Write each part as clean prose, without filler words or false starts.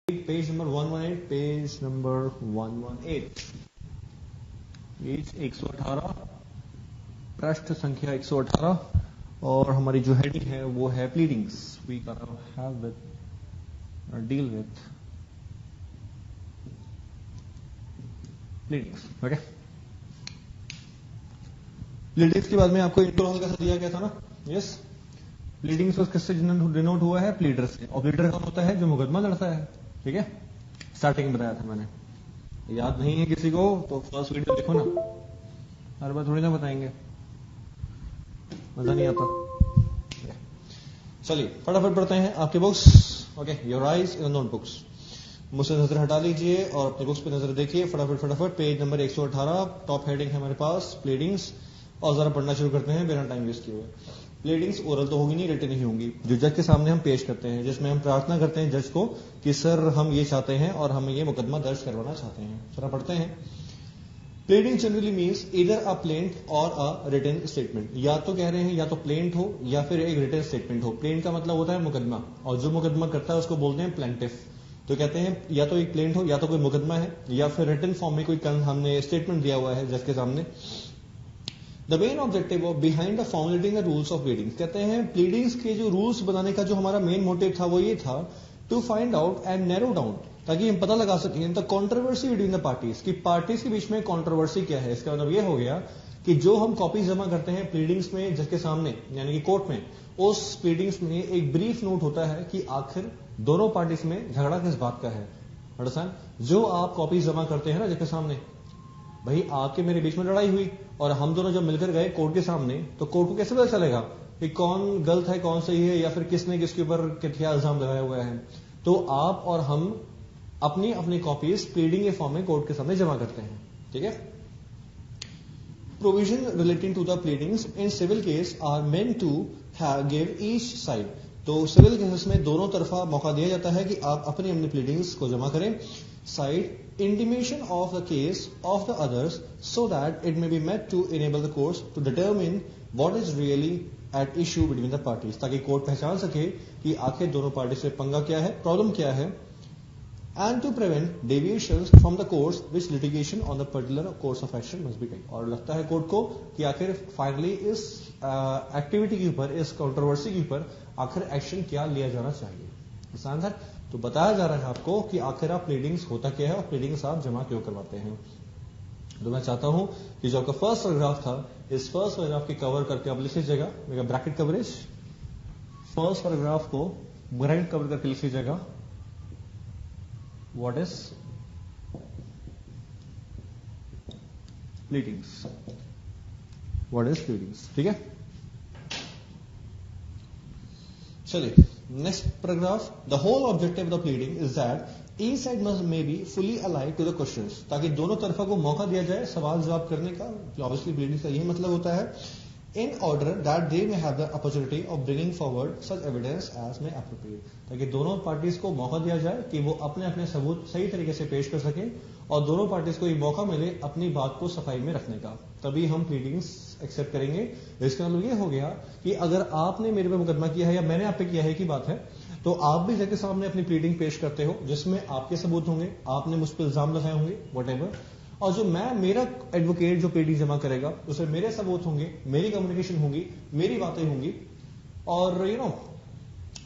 Page number 118, page number 118, page 118, पृष्ठ संख्या 118, और हमारी जो हेडिंग है वो है pleadings. We have with deal with pleadings. Okay, pleadings के बाद में आपको इंट्रो कैसा दिया गया था ना? यस, प्लीडिंग्स किससे डिनोट हुआ है? प्लीडर से। और प्लीडर कौन होता है? जो मुकदमा लड़ता है। ठीक है, स्टार्टिंग में बताया था मैंने, याद नहीं है किसी को तो फर्स्ट वीडियो देखो ना, हर बार थोड़ी ना बताएंगे, मजा नहीं आता। चलिए फटाफट पढ़ते हैं आपके books. Okay, your eyes in notebooks. मुझसे नजर हटा लीजिए और अपने बुक्स पे नजर देखिए फटाफट। पेज नंबर 118, टॉप हेडिंग है हमारे पास प्लीडिंग्स, और जरा पढ़ना शुरू करते हैं बिना टाइम वेस्ट किए हुए। प्लीडिंग्स ओरल तो होगी नहीं, रिटन ही होंगी, जो जज के सामने हम पेश करते हैं, जिसमें हम प्रार्थना करते हैं जज को कि सर हम ये चाहते हैं और हम ये मुकदमा दर्ज करवाना चाहते हैं। जरा पढ़ते हैं। प्लीडिंग जनरली मीन्स इधर अ प्लेंट और अ रिटन स्टेटमेंट। या तो कह रहे हैं या तो प्लेंट हो या फिर एक रिटन स्टेटमेंट हो। प्लेंट का मतलब होता है मुकदमा, और जो मुकदमा करता है उसको बोलते हैं प्लेंटिफ। तो कहते हैं या तो एक प्लेंट हो या तो कोई मुकदमा है, या फिर रिटन फॉर्म में कोई हमने स्टेटमेंट दिया हुआ है जज के सामने। The main objective of behind the formulating the rules of pleadings, कहते हैं प्लीडिंग्स के जो रूल्स बनाने का जो हमारा मेन मोटिव था वो ये था to find out and narrow down, ताकि हम पता लगा सकें the controversy between the parties, कि पार्टीज के बीच में कंट्रोवर्सी क्या है। इसका मतलब ये हो गया कि जो हम कॉपीज जमा करते हैं प्लीडिंग्स में जज के सामने यानी कि कोर्ट में, उस प्लीडिंग्स में एक ब्रीफ नोट होता है कि आखिर दोनों पार्टीज में झगड़ा किस बात का है। अंडरस्टैंड? जो आप कॉपीज जमा करते हैं ना जज के सामने, भाई आपके मेरे बीच में लड़ाई हुई और हम दोनों जब मिलकर गए कोर्ट के सामने, तो कोर्ट को कैसे पता चलेगा कि कौन गलत है कौन सही है, या फिर किसने किसके ऊपर क्या इल्जाम लगाया हुआ है? तो आप और हम अपनी अपनी कॉपीज प्लीडिंग के फॉर्म में कोर्ट के सामने जमा करते हैं। ठीक है। Provision relating to the pleadings in civil case are meant to give each side. तो सिविल केसेस में दोनों तरफा मौका दिया जाता है कि आप अपनी अपनी प्लीडिंग्स को जमा करें। Side intimation of the case of the others so that it may be met to enable the courts to determine what is really at issue between the parties, ताकि कोर्ट पहचान सके कि आखिर दोनों पार्टी से पंगा क्या है, प्रॉब्लम क्या है, and to prevent deviations from the course which litigation on the particular course of action must be taken। और लगता है कोर्ट को कि आखिर फाइनली इस एक्टिविटी के ऊपर, इस कंट्रोवर्सी के ऊपर आखिर एक्शन क्या लिया जाना चाहिए। आसान था। तो बताया जा रहा है आपको कि आखिर आप प्लीडिंग्स होता क्या है और प्लीडिंग्स आप जमा क्यों करवाते हैं। तो मैं चाहता हूं कि जो आपका फर्स्ट पैराग्राफ था, इस फर्स्ट पैराग्राफ की कवर करके आप लिख लीजिएगा, मेरा ब्रैकेट कवरेज, फर्स्ट पैराग्राफ को ब्रैकेट कवर करके लिख लीजिएगा। What is pleadings? What is pleadings? ठीक है। चलिए next paragraph. The whole objective of the pleading is that each side must may be fully alive to the questions, ताकि दोनों तरफा को मौका दिया जाए सवाल जवाब करने का। ऑब्वियसली प्लीडिंग का यही मतलब होता है, in order that they may have the opportunity of bringing forward such evidence as may appropriate, ताकि दोनों पार्टीज को मौका दिया जाए कि वो अपने अपने सबूत सही तरीके से पेश कर सकें, और दोनों पार्टीज को ये मौका मिले अपनी बात को सफाई में रखने का, तभी हम प्लीडिंग्स एक्सेप्ट करेंगे। इसका मतलब ये हो गया कि अगर आपने मेरे पे मुकदमा किया है या मैंने आप पे किया है की बात है, तो आप भी जज के सामने अपनी प्लीडिंग पेश करते हो, जिसमें आपके सबूत होंगे, आपने मुझ पर इल्जाम लगाए होंगे, वॉटेवर, और जो मेरा एडवोकेट जो प्लीडिंग जमा करेगा उसमें मेरे सबूत होंगे, मेरी कम्युनिकेशन होगी, मेरी बातें होंगी, और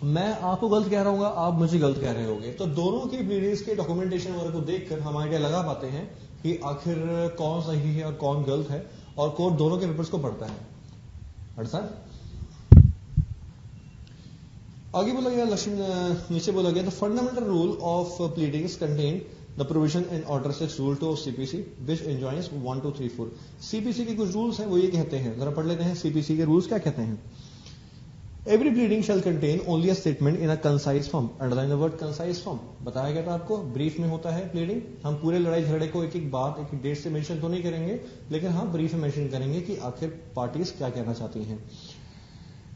मैं आपको गलत कह रहा हूँ, आप मुझे गलत कह रहे होंगे। तो दोनों की प्लीडिंग्स के डॉक्यूमेंटेशन वगैरह को देखकर हम आइडिया लगा पाते हैं कि आखिर कौन सही है और कौन गलत है, और कोर्ट दोनों के पेपर्स को पढ़ता है। अंडरस्टैंड? आगे बोला गया, नीचे बोला गया, the fundamental rule of pleadings contain the provision in order 6 rule 2 of CPC which enjoys 1 2 3 4। CPC के कुछ रूल्स हैं, वो ये कहते हैं, जरा पढ़ लेते हैं सीपीसी के रूल्स क्या कहते हैं। Every pleading shall contain only a statement in a concise form. Underline the word concise form. बताया गया था आपको, ब्रीफ में होता है प्लीडिंग। हम पूरे लड़ाई झगड़े को एक एक बात, एक एक डेट से मेंशन तो नहीं करेंगे, लेकिन हम ब्रीफ में मेंशन करेंगे कि आखिर पार्टीज क्या कहना चाहती हैं।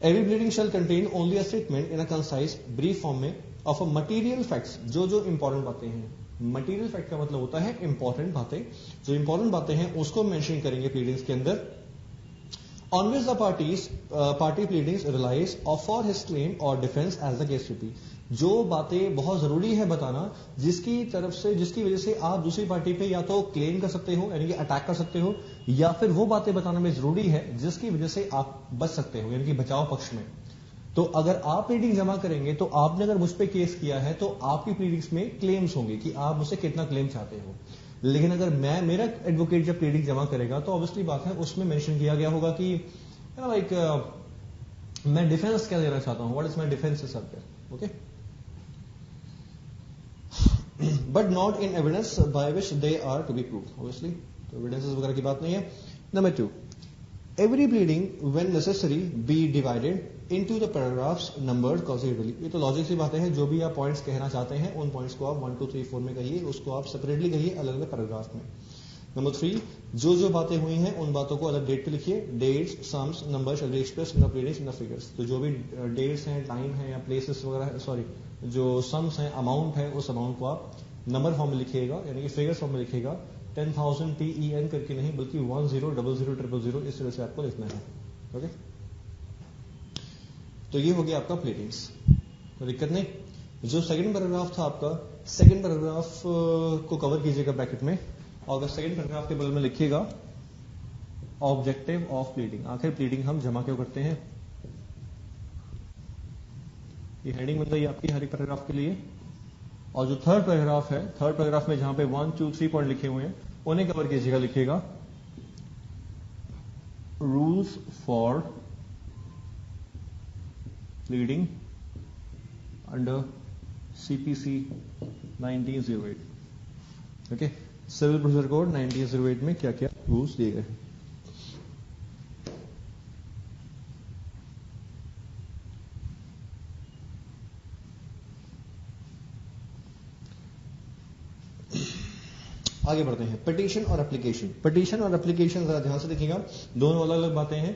Every pleading shall contain only a statement in a concise brief form में ऑफ अ मटीरियल फैक्ट्स, जो जो इंपॉर्टेंट बातें हैं। मटीरियल फैक्ट का मतलब होता है इंपॉर्टेंट बातें, जो इंपॉर्टेंट बातें हैं उसको मेंशन करेंगे प्लीडिंग्स के अंदर। On which the party pleadings relies or for his claim or defence as the case to be. जो बातें बहुत जरूरी है बताना, जिसकी वजह से आप दूसरी पार्टी पे या तो क्लेम कर सकते हो यानी कि अटैक कर सकते हो, या फिर वो बातें बताना में जरूरी है जिसकी वजह से आप बच सकते हो यानी कि बचाव पक्ष में। तो अगर आप प्लीडिंग जमा करेंगे तो आपने अगर मुझ पे केस किया है तो आपकी प्लीडिंग्स में क्लेम्स होंगे कि आप मुझसे कितना क्लेम चाहते हो। लेकिन अगर मेरा एडवोकेट जब प्लीडिंग जमा करेगा तो ऑब्वियसली बात है उसमें मेंशन किया गया होगा कि लाइक मैं डिफेंस क्या देना चाहता हूं, what is my defence sir पे, okay, but not in evidence by which they are to be proved, obviously तो एविडेंसेस वगैरह की बात नहीं है। Number 2, every pleading when necessary be divided into the paragraphs numbered consecutively. ये तो logic सी बातें हैं, जो भी आप पॉइंट्स कहना चाहते हैं उन पॉइंट्स को आप 1 2 3 4 में कहिए, उसको आप सेपरेटली कहिए अलग अलग पैराग्राफ में। नंबर 3, जो बातें हुई हैं उन बातों को अलग डेट पे लिखिए, dates, sums, numbers shall be expressed in the pleadings in the figures. तो जो भी डेट्स हैं, टाइम है या प्लेसेस वगैरह, सॉरी जो सम्स हैं, अमाउंट है, उस अमाउंट को आप नंबर फॉर्म में लिखिएगा यानी कि फिगर्स फॉर्म में लिखिएगा, 10,000 TEN करके नहीं बल्कि 10,000,000 इस तरह से आपको लिखना है, ओके। तो ये हो गया आपका प्लीडिंग्स, तो दिक्कत नहीं। जो सेकंड पैराग्राफ था आपका, सेकंड पैराग्राफ को कवर कीजिएगा ब्रैकेट में, और अगर सेकंड पैराग्राफ के बगल में लिखिएगा ऑब्जेक्टिव ऑफ प्लीडिंग। आखिर प्लीडिंग हम जमा क्यों करते हैं, ये हेडिंग बन गई आपकी हर एक पैराग्राफ के लिए। और जो थर्ड पैराग्राफ है, थर्ड पैराग्राफ में जहां पे 1 2 3 पॉइंट लिखे हुए हैं उन्हें कवर कीजिएगा, लिखिएगा rules for pleading under CPC 1908, okay, civil procedure code 1908 में क्या क्या रूल्स दिए गए हैं। आगे बढ़ते हैं, पिटीशन और एप्लीकेशन। पिटीशन और एप्लीकेशन जरा ध्यान से देखिएगा, दोनों अलग अलग बातें हैं।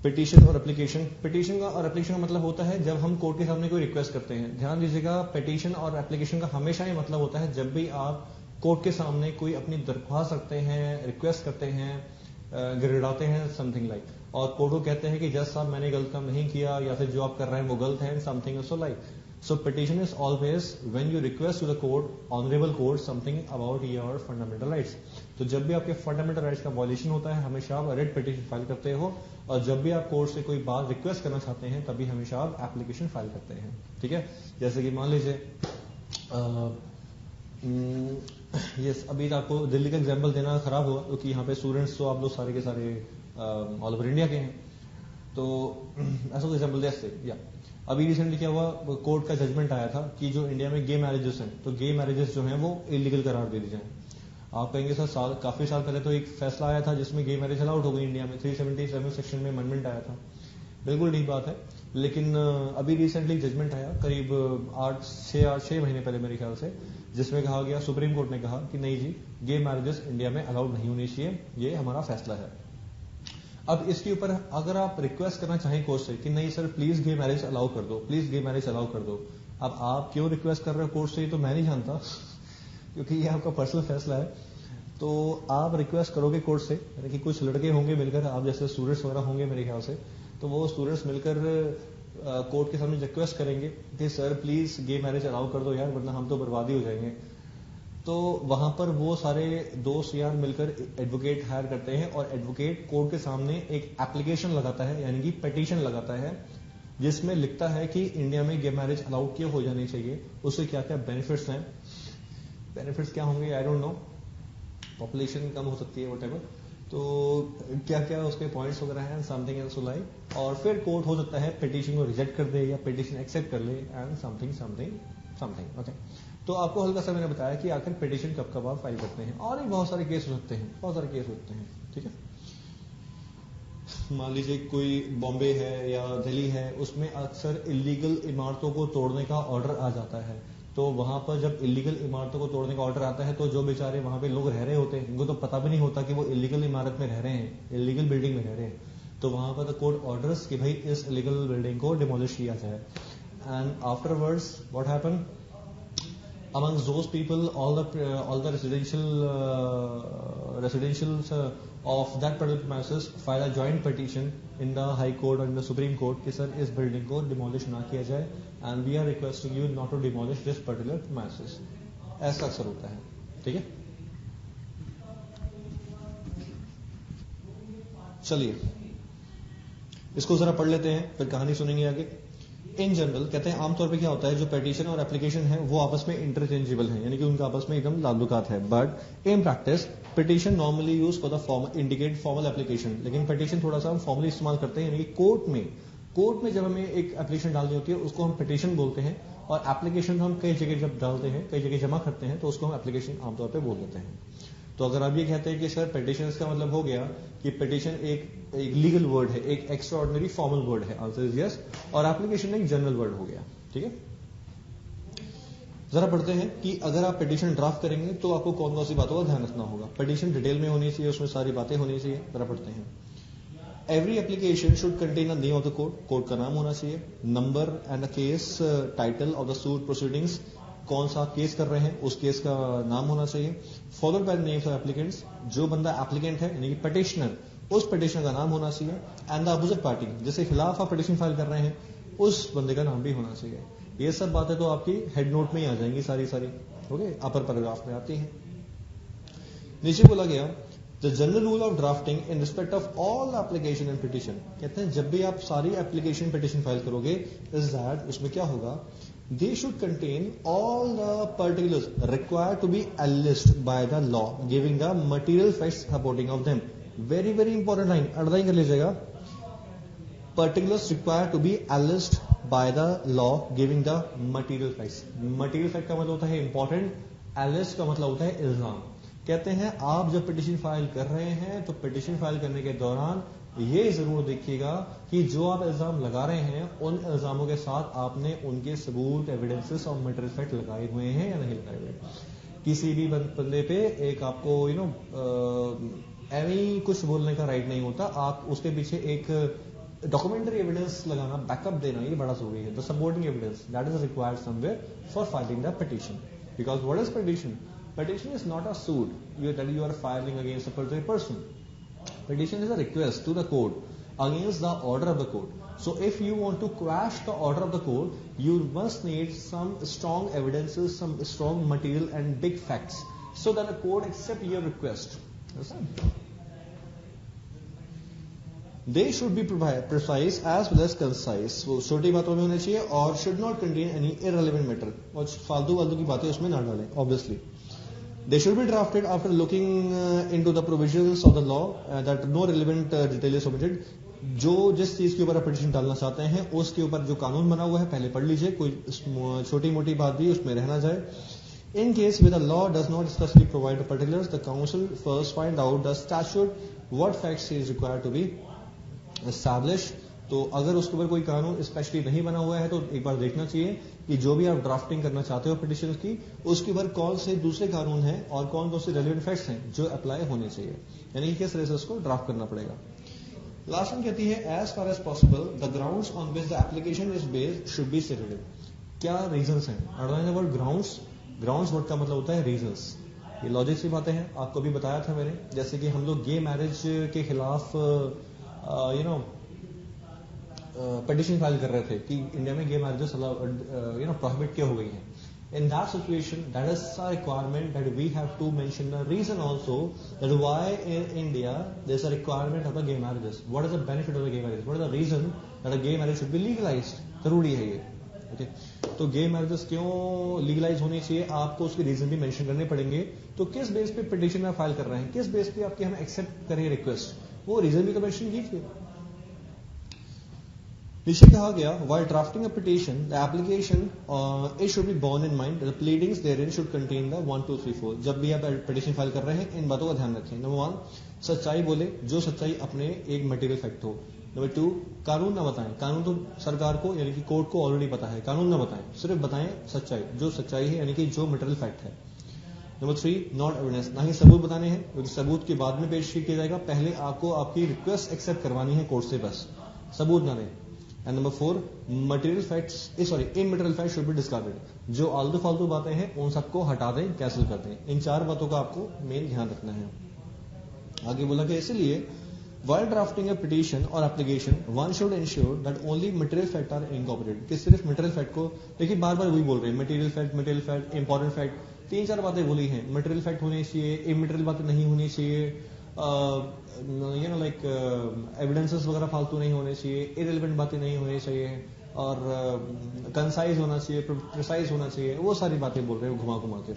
पिटीशन और एप्लीकेशन, पिटीशन का और एप्लीकेशन का मतलब होता है जब हम कोर्ट के सामने कोई रिक्वेस्ट करते हैं। ध्यान दीजिएगा, पिटीशन और एप्लीकेशन का हमेशा ये मतलब होता है जब भी आप कोर्ट के सामने कोई अपनी दरख्वास्त रखते हैं, रिक्वेस्ट करते हैं, गिड़गिड़ाते हैं समथिंग लाइक, और कोर्ट को कहते हैं कि जज साहब मैंने गलत काम नहीं किया या फिर जो आप कर रहे हैं वो गलत है, something so like. So petition is always when you request to the court, honorable court, something about your fundamental rights. तो जब भी आपके फंडामेंटल राइट्स का वॉयलेशन होता है हमेशा आप रेड पिटीशन फाइल करते हो, और जब भी आप कोर्ट से कोई बात रिक्वेस्ट करना चाहते हैं तभी हमेशा आप एप्लीकेशन फाइल करते हैं, ठीक है। जैसे कि मान लीजिए यस, अभी आपको दिल्ली का एग्जाम्पल देना खराब हुआ क्योंकि यहाँ पे स्टूडेंट्स तो आप लोग सारे के सारे ऑल ओवर इंडिया के हैं, तो ऐसा कोई एग्जाम्पल दे सकते या अभी रिसेंटली क्या हुआ, कोर्ट का जजमेंट आया था कि जो इंडिया में गे मैरिजेस हैं तो गे मैरिजेस जो हैं वो इलीगल करार दे दी जाए। आप कहेंगे सर काफी साल पहले तो एक फैसला आया था जिसमें गे मैरिज अलाउड हो गई इंडिया में, 377 सेक्शन में अमेंडमेंट आया था, बिल्कुल ठीक बात है। लेकिन अभी रिसेंटली जजमेंट आया करीब 6 महीने पहले मेरे ख्याल से, जिसमें कहा गया, सुप्रीम कोर्ट ने कहा कि नहीं जी, गे मैरिजेस इंडिया में अलाउड नहीं होनी चाहिए, ये हमारा फैसला है। अब इसके ऊपर अगर आप रिक्वेस्ट करना चाहें कोर्ट से कि नहीं sir please gay marriage allow कर दो, प्लीज गे मैरिज अलाउ कर दो, अब आप क्यों रिक्वेस्ट कर रहे हो कोर्ट से ये तो मैं नहीं जानता क्योंकि ये आपका पर्सनल फैसला है। तो आप रिक्वेस्ट करोगे कोर्ट से, यानी कि कुछ लड़के होंगे मिलकर, आप जैसे स्टूडेंट्स वगैरह होंगे मेरे ख्याल से, तो वो स्टूडेंट्स मिलकर कोर्ट के सामने रिक्वेस्ट करेंगे कि sir please gay marriage allow कर दो यार, वरना हम तो बर्बादी हो जाएंगे। तो वहां पर वो सारे दोस्त यार मिलकर एडवोकेट हायर करते हैं और एडवोकेट कोर्ट के सामने एक एप्लीकेशन लगाता है यानी कि पिटीशन लगाता है, जिसमें लिखता है कि इंडिया में गे मैरिज अलाउड क्यों हो जानी चाहिए, उससे क्या क्या बेनिफिट्स हैं, बेनिफिट्स क्या होंगे आई डोंट नो, पॉपुलेशन कम हो सकती है व्हाटएवर, तो क्या क्या उसके पॉइंट्स वगैरह हैं, समथिंग एल्स लाइक। और फिर कोर्ट हो सकता है पिटीशन को रिजेक्ट कर दे या पिटीशन एक्सेप्ट कर ले and something something something, okay. तो आपको हल्का सा मैंने बताया कि आखिर पिटीशन कब कब आप फाइल करते हैं, और भी बहुत सारे केस हो सकते हैं, बहुत सारे केस होते हैं, ठीक है। मान लीजिए कोई बॉम्बे है या दिल्ली है, उसमें अक्सर इलीगल इमारतों को तोड़ने का ऑर्डर आ जाता है। तो वहां पर जब इलीगल इमारतों को तोड़ने का ऑर्डर आता है तो जो बेचारे वहां पे लोग रह रहे होते हैं उनको तो पता भी नहीं होता कि वो इलीगल इमारत में रह रहे हैं, इलीगल बिल्डिंग में रह रहे हैं। तो वहां पर द कोर्ट ऑर्डर्स कि भाई इस इलीगल बिल्डिंग को डिमोलिश किया जाए, and afterwards what happen, amongst those people, all the residentials of that particular premises file a joint petition in the High Court or in the Supreme Court कि sir इस building को demolish ना किया जाए, and we are requesting you not to demolish this particular premises. ऐसा अक्सर होता है, ठीक है. चलिए इसको जरा पढ़ लेते हैं, फिर कहानी सुनेंगे आगे. इन जनरल कहते हैं आमतौर पे क्या होता है, जो पेटिशन और एप्लीकेशन है वो आपस में इंटरचेंजेबल है, यानी कि उनका आपस में एकदम ताल्लुकात है. But in practice petition normally use for the form indicate formal application. लेकिन पिटिशन थोड़ा सा हम फॉर्मली इस्तेमाल करते हैं, यानी कि कोर्ट में जब हमें एक एप्लीकेशन डालनी होती है उसको हम पिटिशन बोलते हैं, और एप्लीकेशन हम कई जगह जब डालते हैं, कई जगह जमा करते हैं, तो उसको हम एप्लीकेशन आमतौर पर बोल देते हैं. तो अगर आप ये कहते हैं कि सर पिटिशन का मतलब हो गया कि पिटिशन एक लीगल वर्ड है, एक एक्स्ट्रा ऑर्डिनरी फॉर्मल वर्ड है, आंसर इज यस. और एप्लीकेशन एक जनरल वर्ड हो गया, ठीक है. जरा पढ़ते हैं कि अगर आप पिटिशन ड्राफ्ट करेंगे तो आपको कौन कौन सी बातों का ध्यान रखना होगा. पिटिशन डिटेल में होनी चाहिए, उसमें सारी बातें होनी चाहिए. जरा पढ़ते हैं. Every application should contain the name of the court का नाम होना चाहिए, number and the case title of the suit proceedings, कौन सा केस कर रहे हैं उस केस का नाम होना चाहिए. Followed by the names of applicants, जो बंदा एप्लीकेंट है यानी कि पिटिशनर, उस पिटिशनर का नाम होना चाहिए. एंड द अपोजिट पार्टी, जिसके खिलाफ आप पिटिशन फाइल कर रहे हैं, उस बंदे का नाम भी होना चाहिए. ये सब बातें तो आपकी हेड नोट में ही आ जाएंगी सारी. ओके, अपर पैराग्राफ में आती है. नीचे बोला गया the general rule of drafting in respect of all application and petition. कहते हैं जब भी आप सारी एप्लीकेशन पिटिशन फाइल करोगे, इज दैट उसमें क्या होगा, they should contain all the particulars required to be alleged by the law, giving the material facts supporting of them. Very very important line, underline कर लीजिएगा. Particulars required to be alleged by the law, giving the material facts. Material fact का मतलब होता है important, alleged का मतलब होता है इल्जाम. कहते हैं आप जब पिटिशन फाइल कर रहे हैं तो पिटिशन फाइल करने के दौरान ये जरूर देखिएगा कि जो आप इल्जाम लगा रहे हैं उन इल्जामों के साथ आपने उनके सबूत, एविडेंसेस और मटेरियल फैक्ट लगाए हुए हैं या नहीं लगाए हुए. किसी भी बंदे पे एक आपको एवं कुछ बोलने का राइट नहीं होता. आप उसके पीछे एक डॉक्यूमेंट्री एविडेंस लगाना, बैकअप देना, ये बड़ा जरूरी है. The supporting evidence that is required somewhere for filing the petition. Because what is petition? Petition is not a suit that you are filing against a particular person. Petition is a request to the court against the order of the court. So if you want to quash the order of the court, you must need some strong evidences, some strong material and big facts, so that the court accept your request. Understand? They should be precise as well as concise. वो छोटी बातों में होने चाहिए और should not contain any irrelevant matter. और फालतू की बातें उसमें ना डालें. Obviously. They should be drafted after looking into the provisions of the law that no relevant detail is omitted. जो जिस चीज के ऊपर आप पिटिशन डालना चाहते हैं उसके ऊपर जो कानून बना हुआ है पहले पढ़ लीजिए, कोई छोटी मोटी बात भी उसमें रहना जाए. In case where the law does not specifically provide the particulars, the council first find out the statute what facts is required to be established. तो अगर उसके ऊपर कोई कानून स्पेशली नहीं बना हुआ है तो एक बार देखना चाहिए कि जो भी आप ड्राफ्टिंग करना चाहते हो पिटिशन की, उसके ऊपर कौन से दूसरे कानून हैं और कौन कौन से रेलेवेंट फैक्ट्स हैं जो अप्लाई होने चाहिए, यानी कि किस तरह से उसको ड्राफ्ट करना पड़ेगा. लास्ट वन कहती है as far as possible the grounds on which the application is based should be stated. क्या रीजंस हैं? Underline the word grounds. Grounds word का मतलब होता है रीजंस. ये लॉजिक सी बातें हैं, आपको भी बताया था मैंने. जैसे कि हम लोग गे मैरिज के खिलाफ पिटिशन फाइल कर रहे थे कि इंडिया में गे मैरिजेस प्रोहिबिट क्यों हो गई हैं. In that situation, that is a requirement that we have to mention the reason also that why in India there is a requirement of the gay marriages. What is the benefit of the gay marriage? What is the reason that a gay marriage should be legalized? जरूरी है ये. Okay. तो गे marriages क्यों legalise होनी चाहिए, आपको उसके reason भी मेंशन करने पड़ेंगे. तो किस बेस पे पिटिशन में फाइल कर रहे हैं, किस बेस पे आपके हम एक्सेप्ट करें रिक्वेस्ट, वो रीजन भी तो मेंशन कीजिए. नीचे कहा गया while drafting a petition the application it should be borne in mind that the pleadings therein should contain the 1 2 3 4. जब भी आप पिटिशन फाइल कर रहे हैं इन बातों का ध्यान रखें. नंबर 1 सच्चाई बोले, जो सच्चाई अपने एक मटेरियल फैक्ट हो. नंबर 2 कानून ना बताएं. कानून तो सरकार को यानी कि कोर्ट को ऑलरेडी पता है, कानून ना बताएं, सिर्फ बताएं सच्चाई, जो सच्चाई है यानी कि जो मटेरियल फैक्ट है. नंबर 3 नॉट एविडेंस, ना ही सबूत बताने हैं क्योंकि सबूत के बाद में पेश किया जाएगा, पहले आपको आपकी रिक्वेस्ट एक्सेप्ट करवानी है कोर्ट से, बस सबूत ना दें. And number 4, material facts immaterial fact should be discarded. जो आलतू फालतू बातें हैं उन सबको हटा दें, कैंसिल कर दें। इन 4 बातों का आपको मेन ध्यान रखना है। आगे बोला कि इसलिए while drafting a petition or application one should ensure that only material facts are incorporated, कि सिर्फ मटेरियल फैक्ट को, देखिए बार बार वही बोल रहे हैं, मटेरियल फैक्ट, इंपॉर्टेंट फैक्ट, 3-4 बातें बोली हैं। मटेरियल फैक्ट होनी चाहिए, इमटेरियल बातें नहीं होनी चाहिए, यू नो लाइक एविडेंसेस वगैरह फालतू नहीं होने चाहिए, इरेलेवेंट बातें नहीं होनी चाहिए, और कंसाइज होना चाहिए, प्रिसाइज होना चाहिए। वो सारी बातें बोल रहे हैं घुमा घुमा के।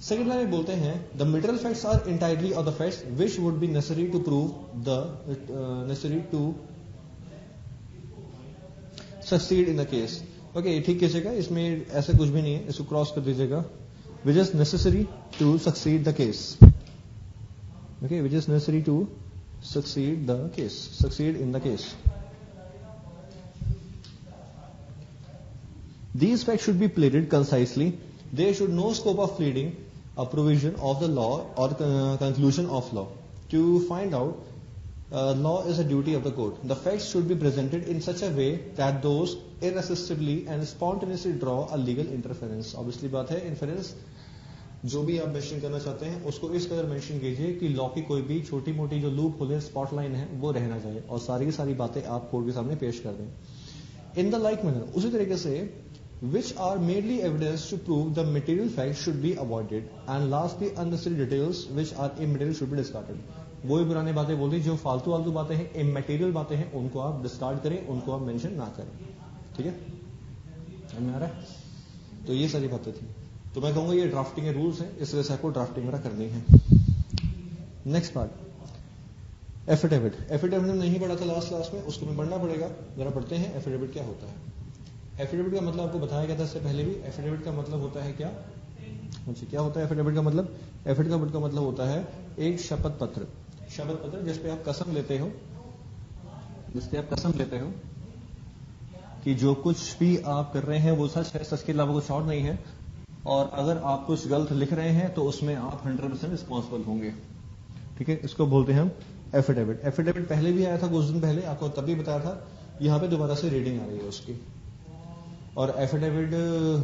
सेकेंड लाइन में बोलते हैं the material facts are entirely of the facts which would be necessary to prove the necessary to succeed in the case. Okay, ठीक कीजिएगा, इसमें ऐसा कुछ भी नहीं है, इसको क्रॉस कर दीजिएगा। Which is necessary to succeed the case. Okay, which is necessary to succeed the case, succeed in the case. These facts should be pleaded concisely. There should no scope of pleading a provision of the law or conclusion of law. To find out, law is a duty of the court. The facts should be presented in such a way that those irresistibly and spontaneously draw a legal interference. Obviously बात है inference, जो भी आप mention करना चाहते हैं उसको इस कदर मेंशन कीजिए कि लॉ की कोई भी छोटी मोटी जो लूप होल है, स्पॉट लाइन है, वो रहना चाहिए, और सारी की सारी बातें आप कोर्ट के सामने पेश कर दें। इन द लाइक मैनर, उसी तरीके से which are merely evidence to prove the material facts should be avoided, and lastly unnecessary details which are immaterial should be discarded. वो ही पुरानी बातें बोली, जो फालतू फालतू बातें हैं, इमैटेरियल बातें हैं, उनको आप डिस्कार्ड करें, उनको आप मेंशन ना करें। ठीक है, समझ में आ रहा है? तो ये सारी बातें थी। तो मैं कहूंगा ये ड्राफ्टिंग के रूल्स हैं, इस वजह से आपको ड्राफ्टिंग वगैरह करनी है। Next part, affidavit. एफिडेविट में नहीं पढ़ा था लास्ट में, उसको मैं पढ़ना पड़ेगा, जरा पढ़ते हैं एफिडेविट क्या होता है। एफिडेविट का मतलब आपको बताया गया था इससे पहले भी। एफिडेविट का मतलब होता है क्या? अच्छा, क्या होता है एफिडेविट का मतलब? एफिडेविट का मतलब होता है एक शपथ पत्र। शपथ पत्र जिस पे आप कसम लेते हो, कि जो कुछ भी आप कर रहे हैं वो सच है, सच के अलावा कुछ और नहीं है, और अगर आप कुछ गलत लिख रहे हैं तो उसमें आप 100% रिस्पॉन्सिबल होंगे। ठीक है, इसको बोलते हैं हम एफिडेविट। एफिडेविट पहले भी आया था कुछ दिन पहले, आपको तभी बताया था। यहां पे दोबारा से रीडिंग आ रही है उसकी। और एफिडेविट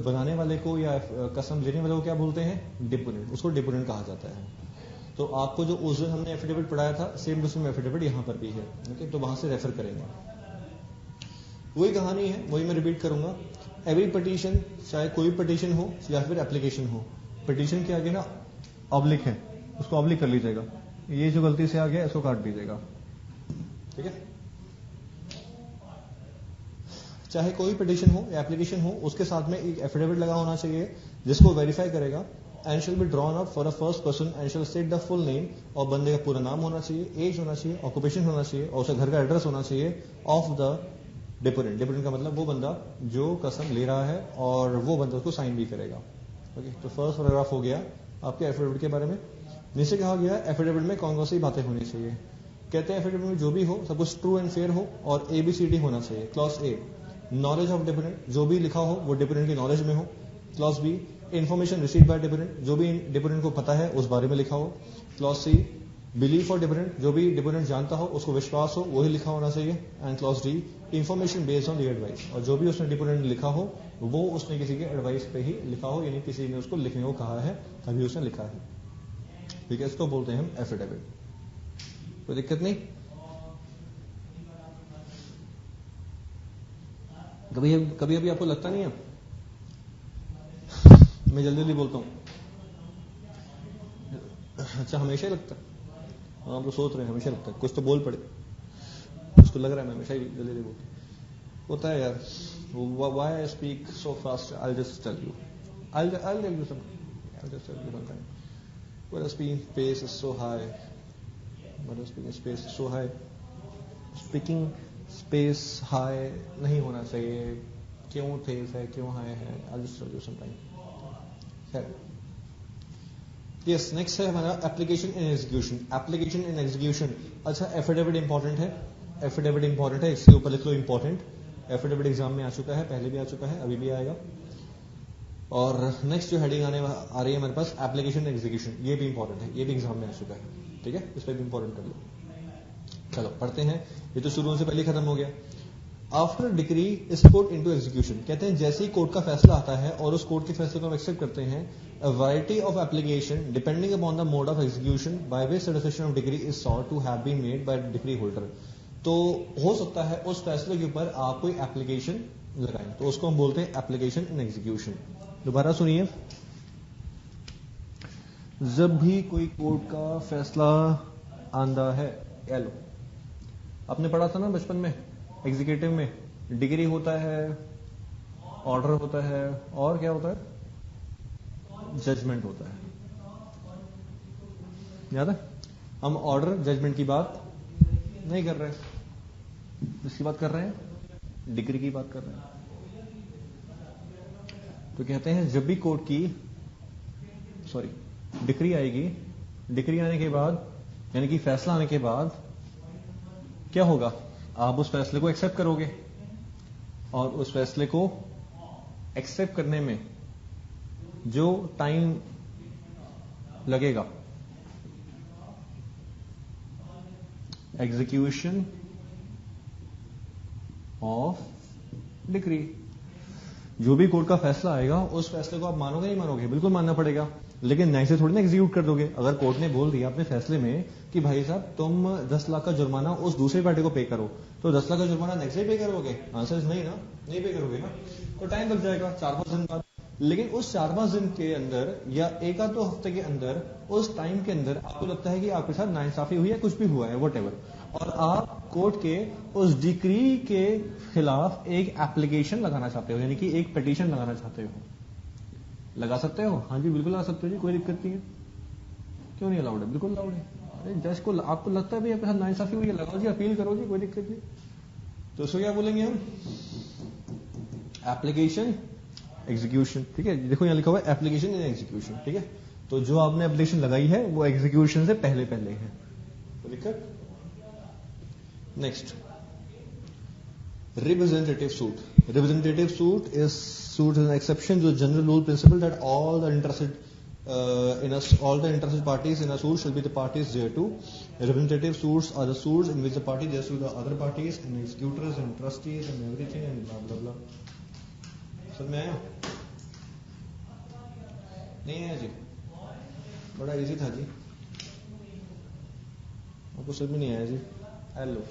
बनाने वाले को या कसम लेने वाले को क्या बोलते हैं? डिपोनेंट। उसको डिपोनेंट कहा जाता है। तो आपको जो उस दिन हमने एफिडेविट पढ़ाया था, सेम टू सेम एफिडेविट यहां पर भी है। ओके, तो वहां से रेफर करेंगे। वही कहानी है, वही मैं रिपीट करूंगा। एवरी पिटीशन, चाहे कोई पिटीशन हो या फिर एप्लीकेशन हो, पिटीशन के आगे ना ऑब्लिक है, उसको ऑब्लिक कर लीजिएगा। ये जो गलती से आ गया इसको काट दीजिएगा। ठीक है, चाहे कोई पिटीशन हो या एप्लीकेशन हो, उसके साथ में एक एफिडेविट लगा होना चाहिए जिसको वेरीफाई करेगा। And shall be drawn up for a first person and shall state the full name, और बंदे का पूरा नाम होना चाहिए, एज होना चाहिए, ऑक्यूपेशन होना चाहिए, और उसका घर का एड्रेस होना चाहिए ऑफ द डिपोनेंट। डिपोनेंट का मतलब वो बंदा जो कसम ले रहा है, और वो बंदा उसको साइन भी करेगा। ओके, तो फर्स्ट पैराग्राफ हो गया आपके एफिडेविट के बारे में। नीचे कहा गया एफिडेविट में कौन कौन सी बातें होनी चाहिए। कहते हैं एफिडेविट में जो भी हो सब कुछ ट्रू एंड फेयर हो, और ABCD होना चाहिए। Clause A, knowledge of deponent, जो भी लिखा हो वो डिपोनेंट की नॉलेज में हो। Clause B, information received by deponent, जो भी डिपोनेंट को पता है उस बारे में लिखा हो। Clause C, belief for deponent, जो भी डिपोनेंट जानता हो उसको विश्वास हो, वही लिखा होना चाहिए। And clause D, information based on the advice, और जो भी उसने डिपोनेंट ने लिखा हो वो उसने किसी के एडवाइस पे ही लिखा हो, यानी किसी ने उसको लिखने को कहा है तभी उसने लिखा है। ठीक है, इसको बोलते हैं हम एफिडेविट। कोई दिक्कत नहीं? कभी अभी आपको लगता नहीं है मैं जल्दी जल्दी बोलता हूं? अच्छा, हमेशा ही लगता है? आप तो सोच रहे हैं हमेशा लगता है, कुछ तो बोल पड़े, उसको लग रहा है मैं हमेशा ही जल्दी जल्दी बोलता होता है यार। Why I speak so fast? I just tell you, I tell you sometime. But speaking pace is so high. Speaking space high नहीं होना चाहिए। क्यों तेज है, क्यों हाई है? I'll just tell you sometime. Yes, next है हमारा application in execution. Application in execution, अच्छा एफिडेविट इंपॉर्टेंट है, एफिडेविट इंपॉर्टेंट है, इसके ऊपर लिख लो इंपॉर्टेंट। एफिडेविट एग्जाम में आ चुका है, पहले भी आ चुका है, अभी भी आएगा। और नेक्स्ट जो हेडिंग आ रही है हमारे पास, एप्लीकेशन एग्जीक्यूशन, ये भी इंपॉर्टेंट है, ये भी एग्जाम में आ चुका है। ठीक है, इस पर भी इंपॉर्टेंट कर लो। चलो पढ़ते हैं, ये तो शुरू से पहले खत्म हो गया। After decree is put into execution, कहते हैं जैसे ही कोर्ट का फैसला आता है और उस कोर्ट के फैसले को हम एक्सेप्ट करते हैं, a variety of application depending upon the mode of execution by which satisfaction of decree is sought to have been made by decree holder. तो हो सकता है उस फैसले के ऊपर आप कोई एप्लीकेशन लगाएं, तो उसको हम बोलते हैं एप्लीकेशन इन एग्जीक्यूशन। दोबारा सुनिए, जब भी कोई कोर्ट का फैसला आंदा है, लो आपने पढ़ा था ना बचपन में एग्जीक्यूटिव में, डिग्री होता है, ऑर्डर होता है, और क्या होता है, जजमेंट होता है, याद है? हम ऑर्डर जजमेंट की बात नहीं कर रहे, किसकी बात कर रहे हैं, डिग्री की बात कर रहे हैं। तो कहते हैं जब भी कोर्ट की डिक्री आएगी, डिक्री आने के बाद यानी कि फैसला आने के बाद क्या होगा, आप उस फैसले को एक्सेप्ट करोगे और उस फैसले को एक्सेप्ट करने में जो टाइम लगेगा, एग्जीक्यूशन ऑफ डिक्री, जो भी कोर्ट का फैसला आएगा उस फैसले को आप मानोगे नहीं मानोगे, बिल्कुल मानना पड़ेगा, लेकिन नहीं से थोड़ी ना एग्जीक्यूट कर दोगे। अगर कोर्ट ने बोल दिया अपने फैसले में कि भाई साहब तुम 10 लाख का जुर्माना उस दूसरी पार्टी को पे करो, तो 10 लाख का जुर्माना नेक्स्ट डे पे करोगे? आंसर नहीं ना, नहीं पे करोगे ना, तो टाइम लग जाएगा 4-5 दिन बाद। लेकिन उस 4-5 दिन के अंदर या एक आध 2 हफ्ते के अंदर, उस टाइम के अंदर आपको लगता है कि आपके साथ नाइंसाफी हुई है, कुछ भी हुआ है, वॉटेवर, और आप कोर्ट के उस डिक्री के खिलाफ एक एप्लीकेशन लगाना चाहते हो, यानी कि एक पिटीशन लगाना चाहते हो, लगा सकते हो? हाँ जी बिल्कुल लगा सकते हो जी, कोई दिक्कत नहीं है। क्यों नहीं अलाउड है? बिल्कुल अलाउड है। अरे जज को आपको लगता है भाई आपके साथ नाइंसाफी हुई है, लगाओ जी, अपील करो जी, कोई दिक्कत नहीं। तो उसको क्या बोलेंगे हम, एप्लीकेशन एग्जीक्यूशन, ठीक है। देखो यहां लिखा हुआ है एप्लीकेशन इन एग्जीक्यूशन, ठीक है। तो जो आपने एप्लीकेशन लगाई है वो एग्जीक्यूशन से पहले पहले है, कोई दिक्कत? Next, representative suit. Representative suit is an exception to the general rule principle that all the interested parties in a suit shall be the parties thereto. Representative suits are the suits in which the party there's to the other parties and executors and trustees and everything and blah blah blah. समझ में आया? नहीं आया जी? बड़ा easy था जी, आपको समझ में नहीं आया जी? हेलो,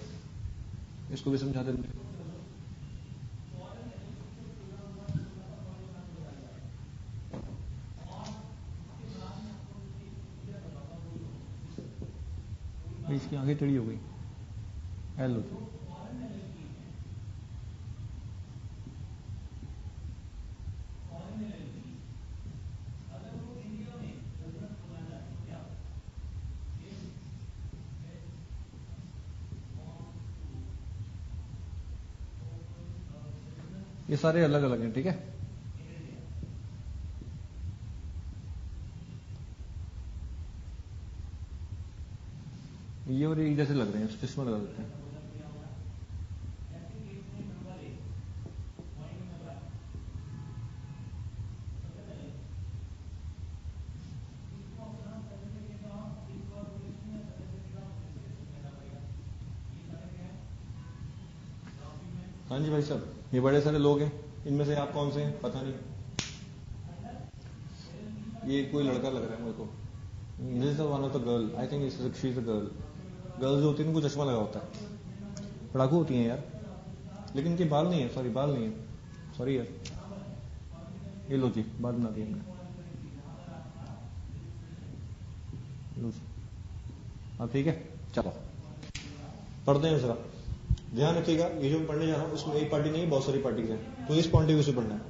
इसको भी समझा देते। इसकी आंखें टेढ़ी हो गई। हेलो, ये सारे अलग अलग हैं, ठीक है। ये और एक जैसे लग रहे हैं, चश्मा लगा देते हैं। हाँ जी भाई साहब, ये बड़े सारे लोग हैं, इनमें से आप कौन से हैं पता नहीं। ये कोई लड़का लग रहा है मेरे को। This is one of the girl, I think she is a girl. Girls जो होती है उनको चश्मा लगा होता है, पढ़ाकू होती हैं यार, लेकिन इनके बाल नहीं है, सॉरी बाल नहीं है, सॉरी यार। ये लो जी, बाल बना दिए हमने। हाँ ठीक है, चलो पढ़ते हैं जरा, ध्यान रखिएगा। ये जो मैं पढ़ने जा रहा हूँ उसमें एक पार्टी नहीं, बहुत सारी पार्टीज हैं, तो इस पॉइंट ऑफ व्यू से पढ़ना है।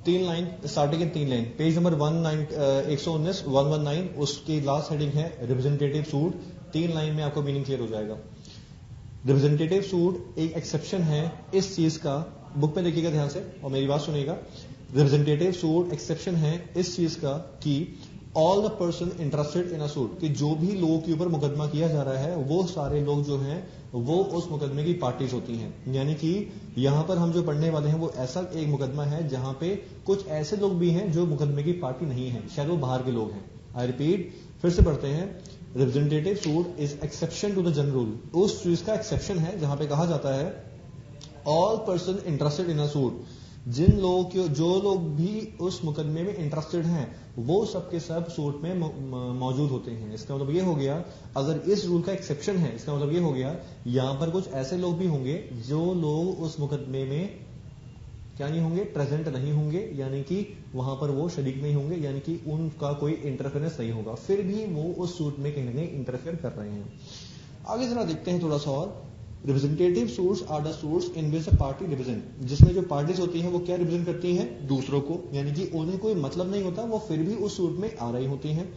3 लाइन स्टार्टिंग है, 3 लाइन, पेज नंबर 119 119, उसकी लास्ट हेडिंग है रिप्रेजेंटेटिव सूट। 3 लाइन में आपको मीनिंग क्लियर हो जाएगा। रिप्रेजेंटेटिव सूट एक एक्सेप्शन है इस चीज का, बुक पे देखिएगा ध्यान से और मेरी बात सुनिएगा। रिप्रेजेंटेटिव सूट एक्सेप्शन है इस चीज का कि all the person interested in a suit, कि जो भी लोगों के ऊपर मुकदमा किया जा रहा है वो सारे लोग जो हैं वो उस मुकदमे की पार्टीज होती हैं। यानी कि यहां पर हम जो पढ़ने वाले हैं वो ऐसा एक मुकदमा है जहां पे कुछ ऐसे लोग भी हैं जो मुकदमे की पार्टी नहीं है, शायद वो बाहर के लोग हैं। आई रिपीट, फिर से पढ़ते हैं। Representative suit is exception to the general rule, उस चीज का एक्सेप्शन है जहां पे कहा जाता है all person interested in a suit, जो लोग भी उस मुकदमे में इंटरेस्टेड हैं वो सब के सब सूट में मौजूद होते हैं। इसका मतलब ये हो गया, अगर इस रूल का एक्सेप्शन है, इसका मतलब ये हो गया यहां पर कुछ ऐसे लोग भी होंगे जो लोग उस मुकदमे में क्या नहीं होंगे, प्रेजेंट नहीं होंगे, यानी कि वहां पर वो शरीक नहीं होंगे, यानी कि उनका कोई इंटरफेरेंस नहीं होगा, फिर भी वो उस सूट में कहीं ना कहीं इंटरफेयर कर रहे हैं। आगे जरा देखते हैं थोड़ा सा और। Representative suits are the suits in which a party represent, जिसमें जो पार्टीज होती हैं वो क्या रिप्रेजेंट करती हैं, दूसरों को, यानी कि उन्हें कोई मतलब नहीं होता, वो फिर भी उस सूट में आ रही होती हैं।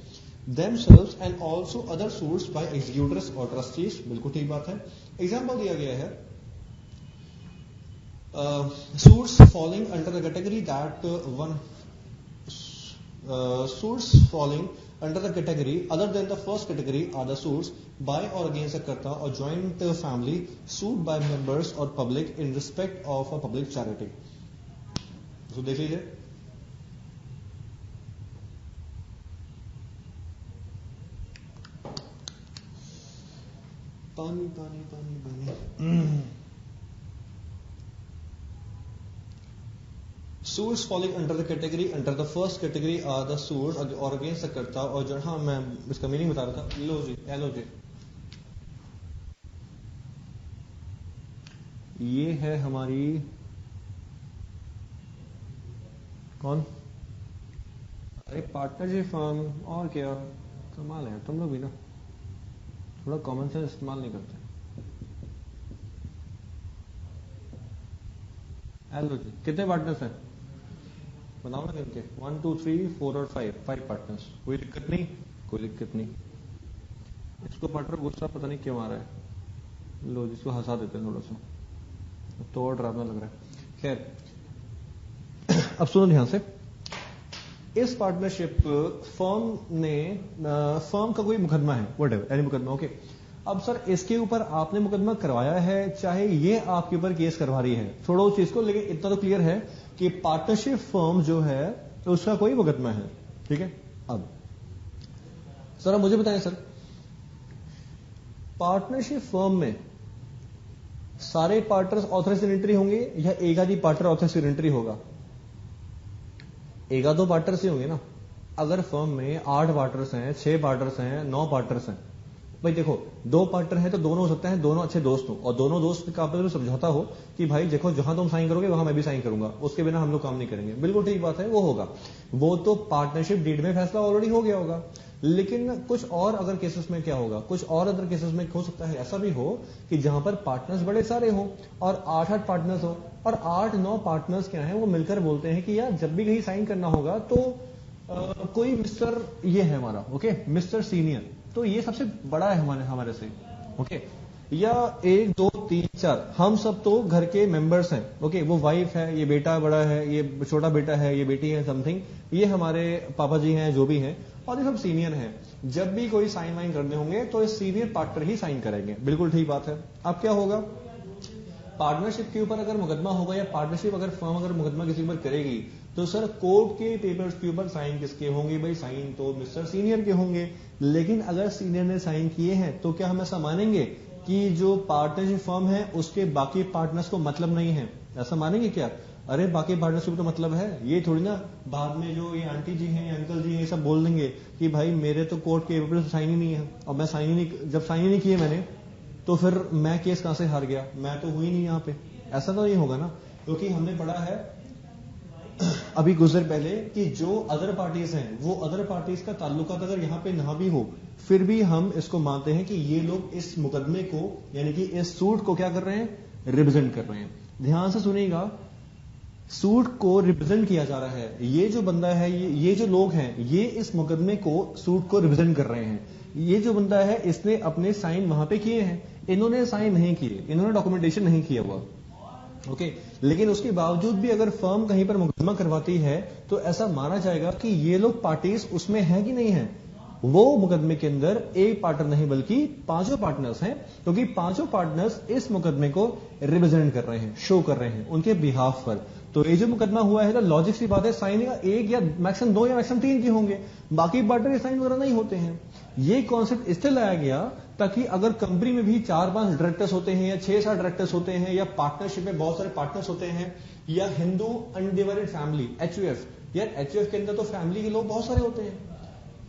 themselves and also other suits by executors or trustees, बिल्कुल ठीक बात है। एग्जाम्पल दिया गया है suits falling under the category that suits falling under the category other than the first category are the suits by or against a karta or joint family sued by members or public in respect of a public charity। तो देख लीजिए, पानी पानी पानी पानी। Suits falling under the category under the first category are the suits or against the कर्ता और जो, हाँ मैं इसका मीनिंग बता रहा था, लो जी एलो जी, ये है हमारी कौन, अरे पार्टनरशिप फर्म, और क्या कमाल है तुम लोग भी ना, थोड़ा कॉमन सेंस इस्तेमाल नहीं करते। एलो जी, कितने पार्टनर्स हैं बताओ ना किनके, 1 2 3 4 और 5 पार्टनर्स, कोई दिक्कत नहीं, कोई दिक्कत नहीं। इसको पार्टनर गुस्सा पता नहीं क्यों आ रहा है, लो जिसको हंसा देते हैं थोड़ा सा, तो और डरावना लग रहा है। खैर अब सुनो ध्यान से, इस पार्टनरशिप फर्म का कोई मुकदमा है, व्हाटएवर एनी मुकदमा, ओके। अब सर इसके ऊपर आपने मुकदमा करवाया है, चाहे ये आपके ऊपर केस करवा रही है, छोड़ो उस चीज को, लेकिन इतना तो क्लियर है कि पार्टनरशिप फर्म जो है तो उसका कोई मुकदमा है, ठीक है। अब सर मुझे बताएं सर, पार्टनरशिप फर्म में सारे पार्टनर्स ऑथराइज सिग्नेटरी होंगे या एक आधी पार्टनर ऑथराइज सिग्नेटरी होगा? एक आधो पार्टनर्स ही होंगे ना। अगर फर्म में 8 पार्टनर्स हैं, 6 पार्टनर्स हैं, 9 पार्टनर्स हैं, भाई देखो 2 पार्टनर है तो दोनों हो सकते हैं दोनों अच्छे दोस्त हो, और दोनों दोस्त का आपस में समझौता हो कि भाई देखो जहां तुम साइन करोगे वहां मैं भी साइन करूंगा, उसके बिना हम लोग काम नहीं करेंगे, बिल्कुल ठीक बात है, वो होगा, वो तो पार्टनरशिप डीड में फैसला ऑलरेडी हो गया होगा। लेकिन कुछ और अगर केसेस में क्या होगा, कुछ और अदर केसेस में हो सकता है ऐसा भी हो कि जहां पर पार्टनर्स बड़े सारे हो और 8-8 पार्टनर्स हो, और 8-9 पार्टनर्स क्या है वो मिलकर बोलते हैं कि यार जब भी कहीं साइन करना होगा तो कोई मिस्टर ये है हमारा, ओके, मिस्टर सीनियर, तो ये सबसे बड़ा है हमारे से, ओके, या 1 2 3 4 हम सब तो घर के मेंबर्स हैं, ओके, वो वाइफ है, ये बेटा बड़ा है, ये छोटा बेटा है, ये बेटी है, समथिंग, ये हमारे पापा जी हैं जो भी हैं, और ये सब सीनियर हैं। जब भी कोई साइन वाइन करने होंगे तो इस सीनियर पार्टनर ही साइन करेंगे, बिल्कुल ठीक बात है। अब क्या होगा, पार्टनरशिप के ऊपर अगर मुकदमा होगा या पार्टनरशिप अगर फर्म अगर मुकदमा किसी ऊपर करेगी तो सर कोर्ट के पेपर्स के ऊपर साइन किसके होंगे, भाई साइन तो मिस्टर सीनियर के होंगे। लेकिन अगर सीनियर ने साइन किए हैं तो क्या हम ऐसा मानेंगे कि जो पार्टनरशिप फर्म है उसके बाकी पार्टनर्स को मतलब नहीं है, ऐसा मानेंगे क्या? अरे बाकी पार्टनरशिप तो मतलब है, ये थोड़ी ना बाद में जो ये आंटी जी हैं, अंकल जी हैं, ये सब बोल देंगे कि भाई मेरे तो कोर्ट के पेपर साइन ही नहीं है, और मैं साइन ही नहीं, जब साइन ही नहीं किए मैंने तो फिर मैं केस कहां से हार गया, मैं तो हुई नहीं यहां पे, ऐसा तो नहीं होगा ना। क्योंकि हमने पढ़ा है अभी गुजर पहले कि जो अदर पार्टीज हैं वो अदर पार्टीज का ताल्लुकात अगर यहां पे ना भी हो फिर भी हम इसको मानते हैं कि ये लोग इस मुकदमे को यानी कि इस सूट को क्या कर रहे हैं, रिप्रेजेंट कर रहे हैं। ध्यान से सुनिएगा, सूट को रिप्रेजेंट किया जा रहा है, ये जो बंदा है, ये जो लोग हैं, ये इस मुकदमे को सूट को रिप्रेजेंट कर रहे हैं। ये जो बंदा है इसने अपने साइन वहां पे किए हैं, इन्होंने साइन नहीं किए, इन्होंने डॉक्यूमेंटेशन नहीं किया हुआ, ओके। लेकिन उसके बावजूद भी अगर फर्म कहीं पर मुकदमा करवाती है तो ऐसा माना जाएगा कि ये लोग पार्टीज उसमें है कि नहीं है। वो मुकदमे के अंदर एक पार्टनर नहीं बल्कि 5 पार्टनर्स हैं, क्योंकि 5 पार्टनर्स इस मुकदमे को रिप्रेजेंट कर रहे हैं, शो कर रहे हैं उनके बिहाफ पर। तो ये जो मुकदमा हुआ है तो लॉजिक सी बात है, साइन 1 या मैक्सिमम 2 या मैक्सिमम 3 के होंगे, बाकी पार्टनर साइन वगैरह नहीं होते हैं। ये कॉन्सेप्ट इसलिए लाया गया ताकि अगर कंपनी में भी 4-5 डायरेक्टर्स होते हैं या 6-7 डायरेक्टर्स होते हैं या पार्टनरशिप में बहुत सारे पार्टनर्स होते हैं या हिंदू अनडिवाइडेड फैमिली HUF, यार HUF के अंदर तो फैमिली के लोग बहुत सारे होते हैं।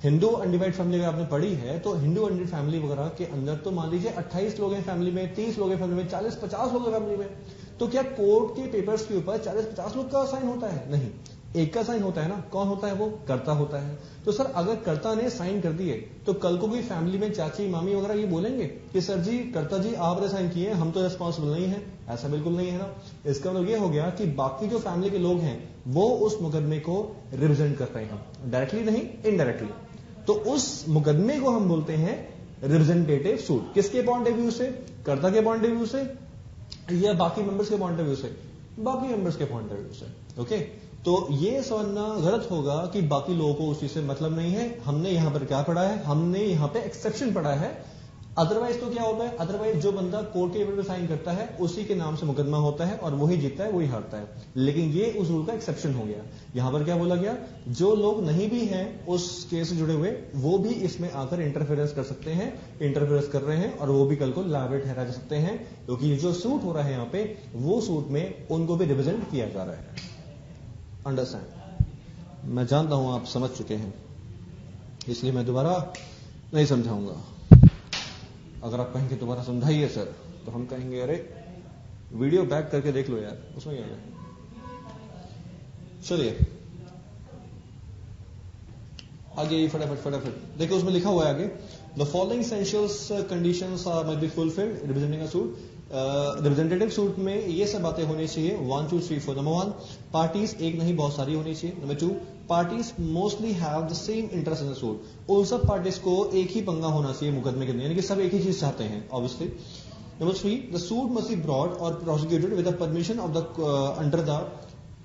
हिंदू अनडिवाइड फैमिली अगर आपने पढ़ी है तो हिंदू अनडिवाइड फैमिली वगैरह के अंदर तो मान लीजिए 28 लोग हैं फैमिली में, 30 लोग हैं फैमिली में, 40-50 लोग हैं फैमिली में। तो क्या कोर्ट के पेपर्स के ऊपर 40-50 लोग का साइन होता है? नहीं, एक का साइन होता है ना। कौन होता है? वो कर्ता होता है। तो सर अगर कर्ता ने साइन कर दिए तो कल को भी फैमिली में चाची मामी वगैरह ये बोलेंगे कि सर जी कर्ता जी आपने साइन किए, हम तो रिस्पॉन्सिबल नहीं है? ऐसा बिल्कुल नहीं है ना। इसका मतलब ये हो गया कि बाकी जो फैमिली के लोग हैं वो उस मुकदमे को रिप्रेजेंट कर रहे हैं, डायरेक्टली नहीं इनडायरेक्टली। तो उस मुकदमे को हम बोलते हैं रिप्रेजेंटेटिव सूट। किसके पॉइंट ऑफ व्यू से? कर्ता के पॉइंट ऑफ व्यू से या बाकी मेंबर्स के पॉइंट ऑफ व्यू से? बाकी मेंबर्स के पॉइंट ऑफ व्यू से। ओके, तो ये समझना गलत होगा कि बाकी लोगों को उस चीज से मतलब नहीं है। हमने यहां पर क्या पढ़ा है? हमने यहां पे एक्सेप्शन पढ़ा है। अदरवाइज तो क्या होता है? अदरवाइज जो बंदा कोर्ट के पेपर पे साइन करता है उसी के नाम से मुकदमा होता है और वही जीतता है वही हारता है। लेकिन ये उस रूल का एक्सेप्शन हो गया। यहां पर क्या बोला गया? जो लोग नहीं भी हैं उस केस से जुड़े हुए वो भी इसमें आकर इंटरफेरेंस कर सकते हैं, इंटरफेरेंस कर रहे हैं और वो भी कल को लायबल ठहरा जा सकते हैं, क्योंकि जो सूट हो रहा है यहां पे वो सूट में उनको भी रिप्रेजेंट किया जा रहा है। अंडरस्टैंड? मैं जानता हूं आप समझ चुके हैं, इसलिए मैं दोबारा नहीं समझाऊंगा। अगर आप कहेंगे दोबारा समझाइए सर, तो हम कहेंगे अरे वीडियो बैक करके देख लो यार, उसमें क्या है। चलिए आगे फटाफट देखिए, उसमें लिखा हुआ है आगे, the following essentials conditions are must be fulfilled representing a suit. Representative suit में ये सब बातें होनी चाहिए 1 2 3 4। नंबर 1, पार्टीज एक नहीं बहुत सारी होनी चाहिए। Number 2, parties mostly have the same interest in the suit. उन सब पार्टीज को एक ही पंगा होना चाहिए मुकदमे के अंदर, यानी कि सब एक ही चीज चाहते हैं obviously. Number 3, the suit must be brought और prosecuted with the permission of the under the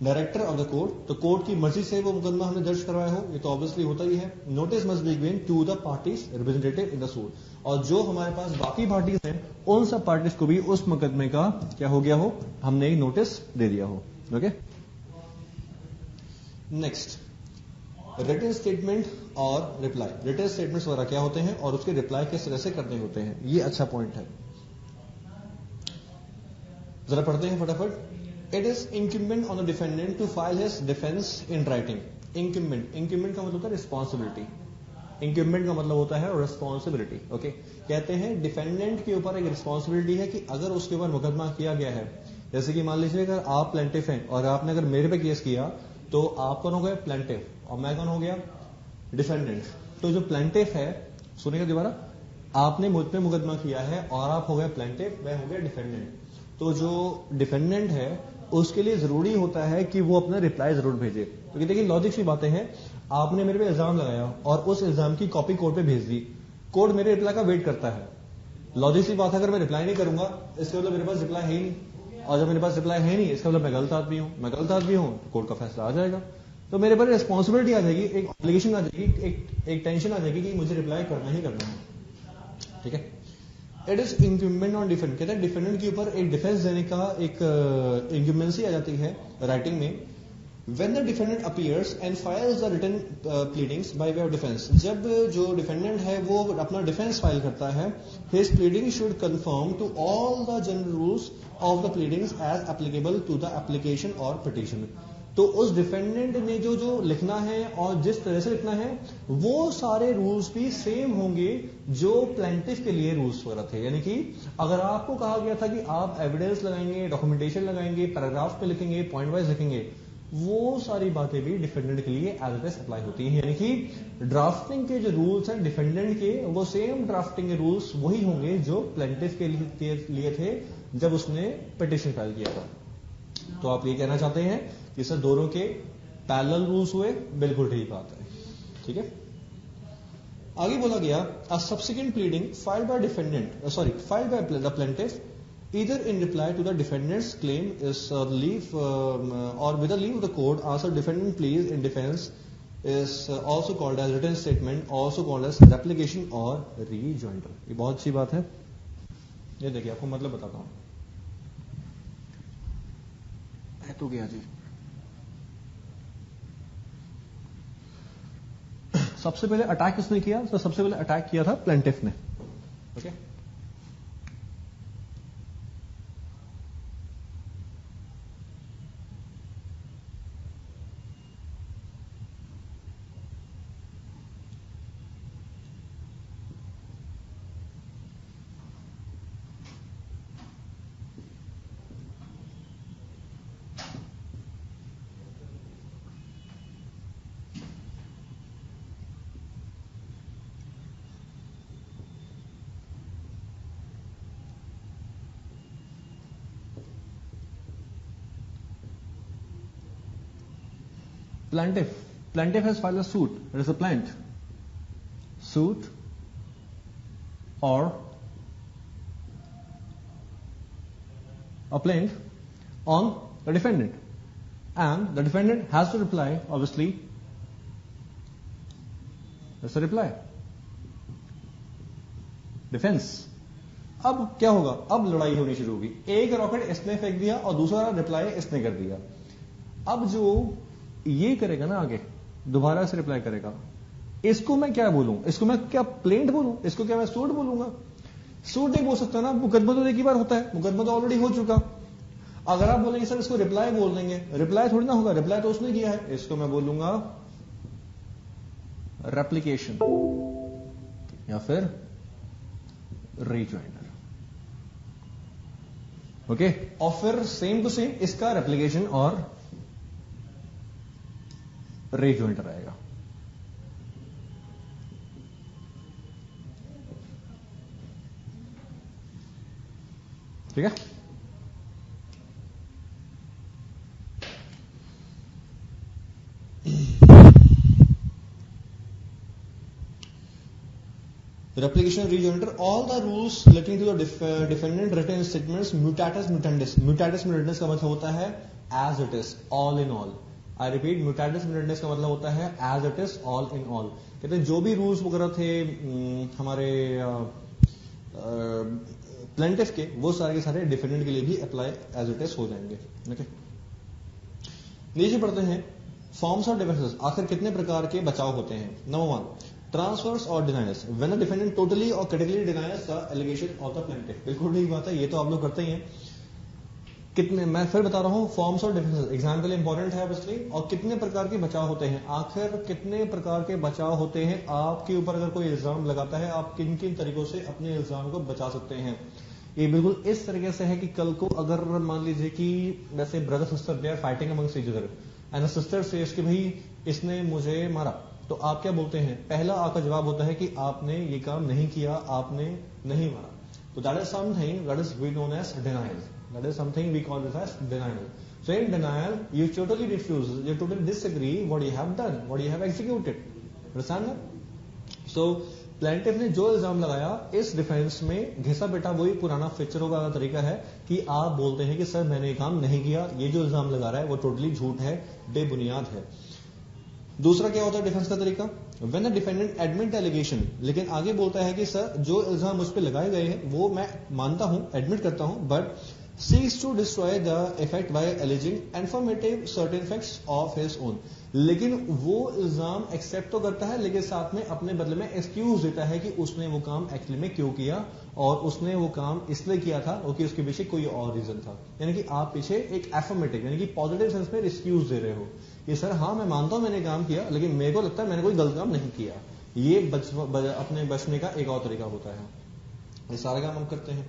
director of the court. तो कोर्ट की मर्जी से वो मुकदमा हमने दर्ज करवाया हो, ये तो ऑब्वियसली होता ही है। Notice must be given to the parties representative in the suit. और जो हमारे पास बाकी पार्टीज हैं उन सब पार्टीज को भी उस मुकदमे का क्या हो गया हो, हमने एक नोटिस दे दिया हो। ओके, नेक्स्ट, रिटन स्टेटमेंट और रिप्लाई। रिटन स्टेटमेंट्स वगैरह क्या होते हैं और उसके रिप्लाई किस तरह से करने होते हैं, ये अच्छा पॉइंट है। जरा पढ़ते हैं फटाफट। It is incumbent on the defendant to file his defense in writing. Incumbent का मतलब होता है रिस्पॉन्सिबिलिटी। इंक्यूबमेंट का मतलब होता है रिस्पॉन्सिबिलिटी। ओके, कहते हैं डिफेंडेंट के ऊपर एक रिस्पॉन्सिबिलिटी है कि अगर उसके ऊपर मुकदमा किया गया है, जैसे कि मान लीजिए अगर आप प्लेंटिफ हैं और आपने अगर मेरे पे केस किया तो आप कौन हो गए? प्लेंटिफ। और मैं कौन हो गया? डिफेंडेंट। तो जो प्लेंटिफ है, सुनिएगा दोबारा, आपने मुझ पे मुकदमा किया है और आप हो गए प्लेंटिफ, मैं हो गया डिफेंडेंट। तो जो डिफेंडेंट है उसके लिए जरूरी होता है कि वो अपना रिप्लाई जरूर भेजे। तो देखिए लॉजिक सी बातें हैं, आपने मेरे पे इल्जाम लगाया और उस इल्जाम की कॉपी कोर्ट पे भेज दी, कोर्ट मेरे रिप्लाई का वेट करता है। लॉजिक सी बात है, अगर मैं रिप्लाई नहीं करूंगा इसका मतलब मेरे पास रिप्लाई है ही नहीं, और जब मेरे पास रिप्लाई है नहीं इसका मतलब मैं गलत आदमी हूं। मैं गलत आदमी हूं तो कोर्ट का फैसला आ जाएगा। तो मेरे पर रिस्पॉन्सिबिलिटी आ जाएगी, एक ऑब्लिगेशन आ जाएगी, एक टेंशन आ जाएगी कि मुझे रिप्लाई करना ही करना है। ठीक है, इट इज इंक्यूबमेंट ऑन डिफेंडेंट। कहते हैं डिफेंडेंट के ऊपर एक डिफेंस देने का एक इंक्यूबेंसी आ जाती है राइटिंग में। When the defendant appears and files the written pleadings by way of defense, जब जो डिफेंडेंट है वो अपना डिफेंस फाइल करता है, his pleading should conform to all the general rules of the pleadings as applicable to the application or petition. तो उस defendant ने जो जो लिखना है और जिस तरह से लिखना है वो सारे रूल्स भी सेम होंगे जो प्लेंटिफ के लिए रूल्स वगैरह थे। यानी कि अगर आपको कहा गया था कि आप एविडेंस लगाएंगे, डॉक्यूमेंटेशन लगाएंगे, पैराग्राफ पे लिखेंगे, पॉइंट वाइज लिखेंगे, वो सारी बातें भी डिफेंडेंट के लिए एज इट इज अप्लाई होती हैं। यानी कि ड्राफ्टिंग के जो रूल्स हैं डिफेंडेंट के, वो सेम ड्राफ्टिंग के रूल्स वही होंगे जो प्लेंटिफ के लिए थे जब उसने पिटिशन फाइल किया था। तो आप ये कहना चाहते हैं कि सर दोनों के पैरेलल रूल्स हुए? बिल्कुल ठीक बात है। ठीक है, आगे बोला गया, a subsequent pleading filed by defendant filed by the plaintiff either in reply to the defendant's claim is leave or with the leave of the court answer defendant pleas in defense is also called as written statement, also called as replication or rejoinder। ये बहुत अच्छी बात है। ये देखिए आपको मतलब बताता हूं, तो गया जी। सबसे पहले अटैक किसने किया? तो सबसे पहले अटैक किया था प्लेंटिफ ने. Okay, Plaintiff has filed a suit. It is a plaint. Suit or a plaint on the defendant. And the defendant has to reply, obviously. That's the reply. Defense. अब क्या होगा? अब लड़ाई होनी शुरू होगी. एक रॉकेट इसने फेंक दिया और दूसरा रिप्लाई इसने कर दिया. अब जो ये करेगा ना आगे, दोबारा से रिप्लाई करेगा, इसको मैं क्या बोलूं? इसको मैं क्या प्लेंट बोलूं? इसको क्या मैं सूट बोलूंगा? सूट नहीं बोल सकता ना, मुकदमा तो एक ही बार होता है, मुकदमा तो ऑलरेडी हो चुका. अगर आप बोलेंगे सर इसको रिप्लाई बोल देंगे, रिप्लाई थोड़ी ना होगा, रिप्लाई तो उसने किया है. इसको मैं बोलूंगा रेप्लिकेशन या फिर रीजॉइंडर. ओके, और फिर सेम टू सेम इसका रेप्लिकेशन और रीजॉइंडर आएगा. ठीक है. Replication, rejoinder, all the rules relating to the defendant written statements mutatis mutandis. Mutatis mutandis का मतलब होता है as it is, all in all. I repeat, mutatis mutandis का मतलब होता है as it is, all in all. कहते हैं जो भी रूल्स वगैरह थे हमारे प्लेंटिफ के, वो सारे के सारे डिफेंडेंट के लिए भी अप्लाई एज इट इज हो जाएंगे. ओके, नीचे पढ़ते हैं फॉर्म्स ऑफ डिफेंसेस. आखिर कितने प्रकार के बचाव होते हैं? नंबर 1, ट्रांसफर्स और denials. When the defendant totally और category denials the allegation of the plaintiff. बिल्कुल ठीक बात है, ये तो आप लोग करते ही हैं. कितने, मैं फिर बता रहा हूं, फॉर्म्स और डिफेंसेस एग्जाम के लिए इंपॉर्टेंट है ऑब्वियसली. और कितने प्रकार के बचाव होते हैं, आखिर कितने प्रकार के बचाव होते हैं. आपके ऊपर अगर कोई इल्जाम लगाता है, आप किन किन तरीकों से अपने इल्जाम को बचा सकते हैं. ये बिल्कुल इस तरीके से है कि कल को अगर मान लीजिए कि वैसे brother sister they are fighting amongst each other and the sister says कि भाई इसने मुझे मारा, तो आप क्या बोलते हैं? पहला आपका जवाब होता है कि आपने ये काम नहीं किया, आपने नहीं मारा. तो that is something that is we known as denial. That is something we call this as denial. So in denial, you totally refuse, you totally disagree what you have done, what you have executed. Understand that? So plaintiff ने जो इल्जाम लगाया इस defence में घिसा बेटा वही पुराना फीचरों का तरीका है कि आप बोलते हैं कि सर मैंने ये काम नहीं किया, ये जो इल्जाम लगा रहा है वो टोटली झूठ है, बेबुनियाद है. दूसरा क्या होता है डिफेंस का तरीका? When the defendant admit allegation, लेकिन आगे बोलता है कि सर जो इल्जाम मुझ पर लगाए गए हैं वो मैं मानता हूं, एडमिट करता हूं, but seeks to destroy the effect by alleging affirmative certain facts of his own. लेकिन वो इल्जाम एक्सेप्ट तो करता है, लेकिन साथ में अपने बदले में एक्सक्यूज देता है कि उसने वो काम एक्चुअली में क्यों किया, और उसने वो काम इसलिए किया था क्योंकि उसके पीछे कोई और रीजन था. यानी कि आप पीछे एक एफर्मेटिव यानी कि पॉजिटिव सेंस में एक्सक्यूज दे रहे हो कि सर हाँ मैं मानता हूं मैंने काम किया, लेकिन मेरे को लगता है मैंने कोई गलत काम नहीं किया. ये अपने बचने का एक और तरीका होता है. ये सारा काम हम करते हैं.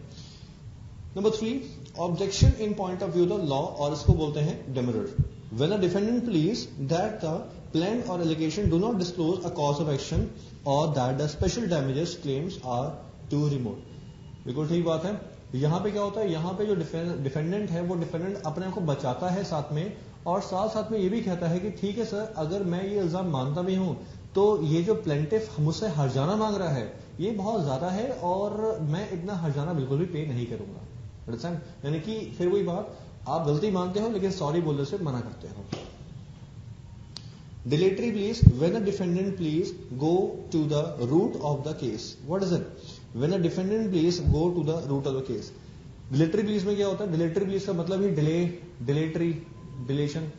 Number 3, objection in point of view the law, और इसको बोलते हैं demurrer. When a defendant pleads that the plan और allegation do not disclose a cause of action और that the special damages claims are too remote. बिल्कुल ठीक बात है. यहां पे क्या होता है, यहां पे जो डिफेंडेंट है वो डिफेंडेंट अपने आप को बचाता है साथ में, और साथ साथ में ये भी कहता है कि ठीक है सर अगर मैं ये इल्जाम मानता भी हूं तो ये जो प्लेंटिफ मुझसे हर्जाना मांग रहा है ये बहुत ज्यादा है और मैं इतना हर्जाना बिल्कुल भी पे नहीं करूंगा. यानी कि फिर वही बात, आप गलती मानते हो लेकिन सॉरी बोलने से मना करते हो. Dilatory pleas. When a defendant pleas go to the root of the case. What is it? When a defendant pleas go to the root of the case. Dilatory pleas में क्या होता है? डिलेटरी प्लीज का मतलब ही delay, dilatory, dilation.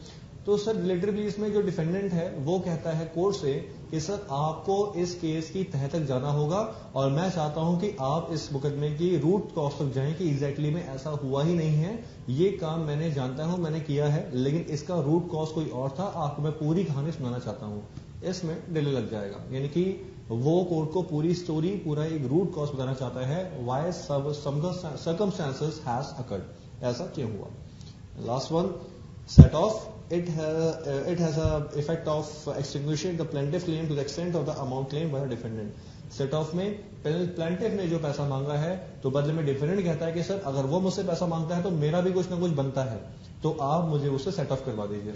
तो sir relatively इसमें जो डिफेंडेंट है वो कहता है कोर्ट से कि सर आपको इस केस की तह तक जाना होगा और मैं चाहता हूं कि आप इस मुकदमे की रूट कॉज तक जाएं कि एग्जैक्टली में ऐसा हुआ ही नहीं है, ये काम मैंने जानता हूं, मैंने किया है, लेकिन इसका रूट कॉज कोई और था, आपको मैं पूरी कहानी सुनाना चाहता हूं। इसमें डिले लग जाएगा, यानी कि वो कोर्ट को पूरी स्टोरी, पूरा एक रूट कॉज बताना चाहता है, वाई सर्कमस्टांसेस हैज अकर्ड, ऐसा क्यों हुआ। Last one, set off. It has a effect of extinguishing the plaintiff claim to the extent of the amount claimed by the defendant. Set off में plaintiff ने जो पैसा मांगा है तो बदले में डिफेंडेंट कहता है कि सर अगर वो मुझसे पैसा मांगता है तो मेरा भी कुछ ना कुछ बनता है, तो आप मुझे उससे सेट ऑफ करवा दीजिए।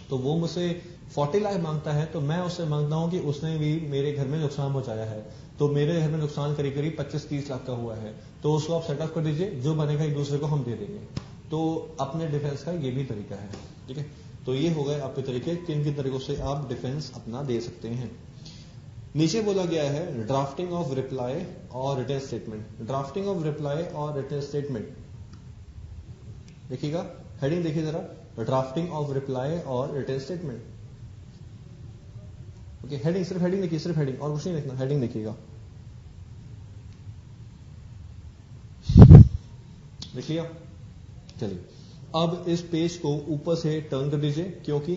तो वो मुझसे 40 लाख मांगता है तो मैं उससे मांगता हूं कि उसने भी मेरे घर में नुकसान पहुंचाया है, तो मेरे घर में नुकसान करीब करीब 25-30 लाख का हुआ है, तो उसको आप सेट ऑफ कर दीजिए, जो बनेगा एक दूसरे को हम दे देंगे। तो अपने डिफेंस का ये भी तरीका है, ठीक है। तो ये हो गए आपके तरीके, किन किन तरीकों से आप डिफेंस अपना दे सकते हैं। नीचे बोला गया है ड्राफ्टिंग ऑफ रिप्लाई और written statement. Drafting of reply और रिटन स्टेटमेंट देखिएगा, हेडिंग देखिए जरा, ड्राफ्टिंग ऑफ रिप्लाई और रिटन स्टेटमेंट। ओके, हेडिंग, सिर्फ हेडिंग देखिए, सिर्फ हेडिंग, और कुछ नहीं देखना, हेडिंग देखिएगा। देख लिया, चलिए अब इस पेज को ऊपर से टर्न कर दीजिए, क्योंकि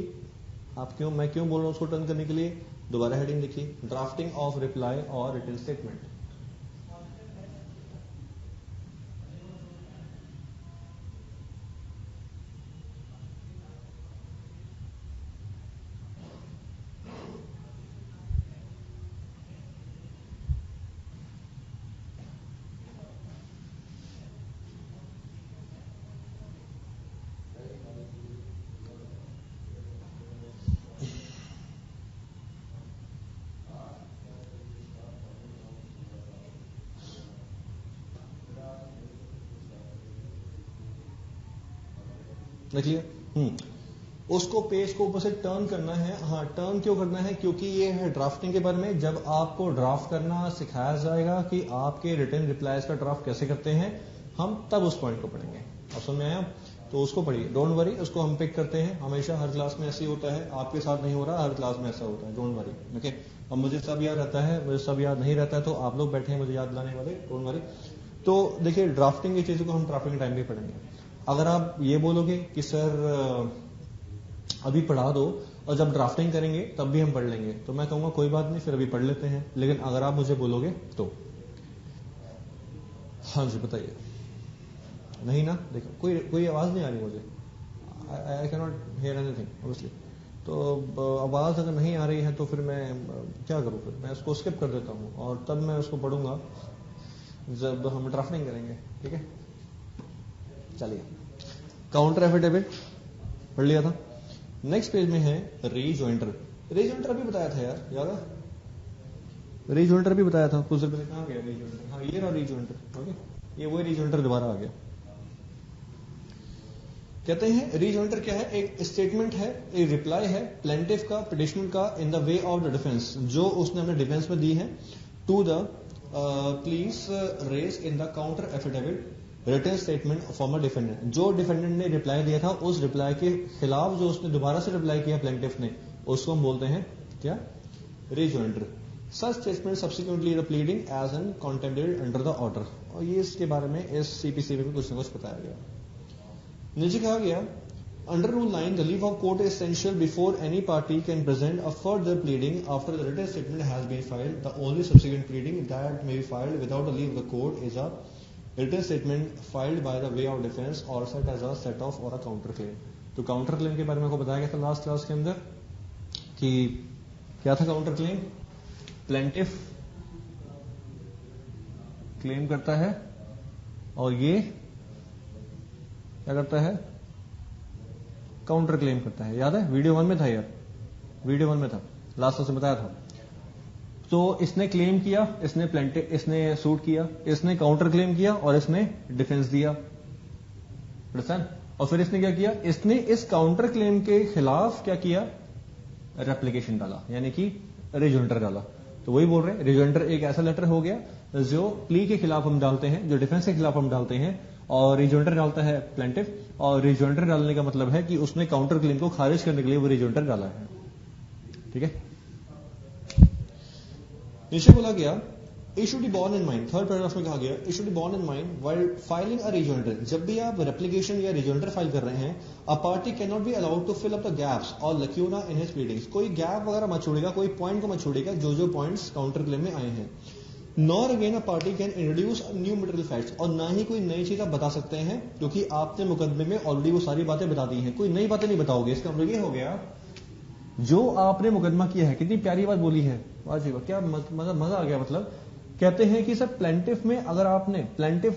मैं क्यों बोल रहा हूं उसको टर्न करने के लिए। दोबारा हेडिंग देखिए, ड्राफ्टिंग ऑफ रिप्लाई और रिटन स्टेटमेंट। देखिए, उसको पेज को ऊपर से टर्न करना है। हाँ, टर्न क्यों करना है, क्योंकि ये है ड्राफ्टिंग के बारे में। जब आपको ड्राफ्ट करना सिखाया जाएगा कि आपके रिटन रिप्लाईज का ड्राफ्ट कैसे करते हैं, हम तब उस पॉइंट को पढ़ेंगे। अब समझ में आया, तो उसको पढ़िए, डोंट वरी, उसको हम पिक करते हैं। हमेशा हर क्लास में ऐसे ही होता है, आपके साथ नहीं हो रहा, हर क्लास में ऐसा होता है, डोंट वरी। ओके, अब मुझे सब याद रहता है, मुझे सब याद नहीं रहता है, तो आप लोग बैठे हैं मुझे याद दिलाने वाले, डोंट वरी। तो देखिए, ड्राफ्टिंग की चीजों को हम ड्राफ्टिंग टाइम भी पढ़ेंगे। अगर आप ये बोलोगे कि सर अभी पढ़ा दो और जब ड्राफ्टिंग करेंगे तब भी हम पढ़ लेंगे, तो मैं कहूंगा कोई बात नहीं, फिर अभी पढ़ लेते हैं। लेकिन अगर आप मुझे बोलोगे तो हाँ जी बताइए। नहीं ना, देखो कोई आवाज नहीं आ रही मुझे, I can not hear anything obviously. तो आवाज अगर नहीं आ रही है तो फिर मैं क्या करूं, फिर मैं उसको स्किप कर देता हूं और तब मैं उसको पढ़ूंगा जब हम ड्राफ्टिंग करेंगे, ठीक है। चलिए, काउंटर एफिडेविट पढ़ लिया था। नेक्स्ट पेज में है रीजॉइंटर। रीजॉइंटर अभी बताया था यार, याद है, रीजॉइंटर भी बताया था कुछ देर पहले। कहां गया रीजॉइंटर, हाँ ये रहा रीजॉइंटर। ओके, ये वही रीजॉइंटर दोबारा आ गया। कहते हैं रीजॉइंटर क्या है, एक स्टेटमेंट है, एक रिप्लाई है प्लेंटिफ का, पिटिशनर का, in the way of the defence, जो उसने अपने डिफेंस में दी है, to the pleas raise in the counter affidavit written statement form defendant. जो डिफेंडेंट ने रिप्लाई दिया था उस रिप्लाई के खिलाफ जो उसने दोबारा से रिप्लाई किया प्लेंटिफ ने, उसको हम बोलते हैं क्या, rejoinder. Such statement subsequently the pleading as an contended under the order. और ये इसके बारे में इस सीपीसी में भी कुछ न कुछ बताया गया। नीचे कहा गया, under rule 9 the leave of court is essential before any party can present a further pleading after the written statement has been filed. The only subsequent pleading that may be filed without the leave of the court is a written statement filed by the way of defence और set as a set off और a counter claim. तो counter claim के बारे में आपको बताया गया था लास्ट क्लास के अंदर कि क्या था काउंटर क्लेम। प्लेंटिफ क्लेम करता है और ये क्या करता है, काउंटर क्लेम करता है। याद है, वीडियो 1 में था यार, वीडियो 1 में था, लास्ट क्लास में बताया था। तो इसने क्लेम किया, इसने सूट किया, इसने काउंटर क्लेम किया और इसने डिफेंस दिया, और फिर इसने क्या किया, इसने इस काउंटर क्लेम के खिलाफ क्या किया, रेप्लिकेशन डाला, यानी कि रिजॉइंटर डाला। तो वही बोल रहे हैं, रिजॉइंटर एक ऐसा लेटर हो गया जो प्ली के खिलाफ हम डालते हैं, जो डिफेंस के खिलाफ हम डालते हैं, और रिजॉइंडर डालता है प्लेंटिफ, और रिजॉइंडर डालने का मतलब है कि उसने काउंटर क्लेम को खारिज करने के लिए वो रिजॉइंडर डाला है। ठीक है, नीचे बोला गया it should be born in mind, third paragraph में कहा गया it should be born in mind while filing a rejoinder. जब भी आप रेप्लिकेशन या रिजॉइंडर फाइल कर रहे हैं, a party can not be allowed to fill up the gaps or lacuna in his pleadings. कोई गैप वगैरह मत छोड़ेगा, कोई पॉइंट को मत छोड़ेगा जो पॉइंट्स काउंटर क्लेम में आए हैं। Nor again a party can introduce new material facts, और ना ही कोई नई चीज आप बता सकते हैं, क्योंकि आपने मुकदमे में ऑलरेडी वो सारी बातें बता दी हैं। कोई नई बातें नहीं बताओगे। इसका मतलब ये हो गया जो आपने मुकदमा किया है, कितनी प्यारी बात बोली है, वाह क्या मजा आ गया। मतलब कहते हैं कि सर प्लेंटिफ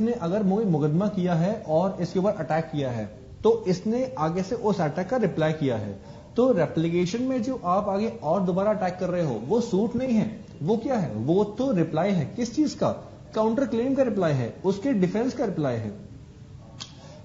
ने अगर मुकदमा किया है और इसके ऊपर अटैक किया है, तो इसने आगे से उस अटैक का रिप्लाई किया है। तो रेप्लिकेशन में जो आप आगे और दोबारा अटैक कर रहे हो वो सूट नहीं है, वो क्या है, वो तो रिप्लाई है। किस चीज का? काउंटर क्लेम का रिप्लाई है, उसके डिफेंस का रिप्लाई है।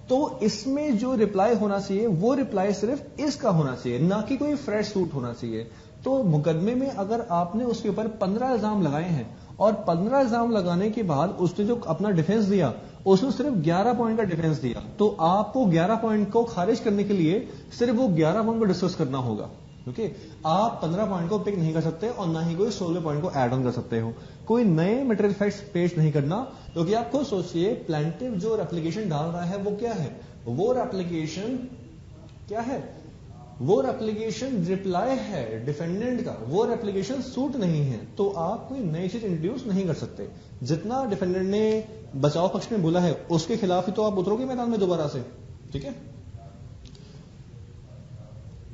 तो इसमें जो रिप्लाई होना चाहिए वो रिप्लाई सिर्फ इसका होना चाहिए, ना कि कोई फ्रेश सूट होना चाहिए। तो मुकदमे में अगर आपने उसके ऊपर 15 इल्जाम लगाए हैं और 15 इल्जाम लगाने के बाद उसने जो अपना डिफेंस दिया उसने सिर्फ 11 पॉइंट का डिफेंस दिया, तो आपको 11 पॉइंट को खारिज करने के लिए सिर्फ वो 11 पॉइंट को डिस्कस करना होगा। ओके, आप 15 पॉइंट को पिक नहीं कर सकते और ना ही कोई 16 पॉइंट को ऐड ऑन कर सकते हो। कोई नए मटेरियल फैक्ट्स पेश नहीं करना, क्योंकि आप खुद सोचिए प्लेंटिफ जो रेप्लिकेशन डाल रहा है वो क्या है, वो रेप्लिकेशन क्या है, वो रेप्लिकेशन रिप्लाई है डिफेंडेंट का, वो रेप्लिकेशन सूट नहीं है। तो आप कोई नई चीज इंट्रोड्यूस नहीं कर सकते। जितना डिफेंडेंट ने बचाव पक्ष में बोला है उसके खिलाफ ही तो आप उतरोगे मैदान में दोबारा से। ठीक है,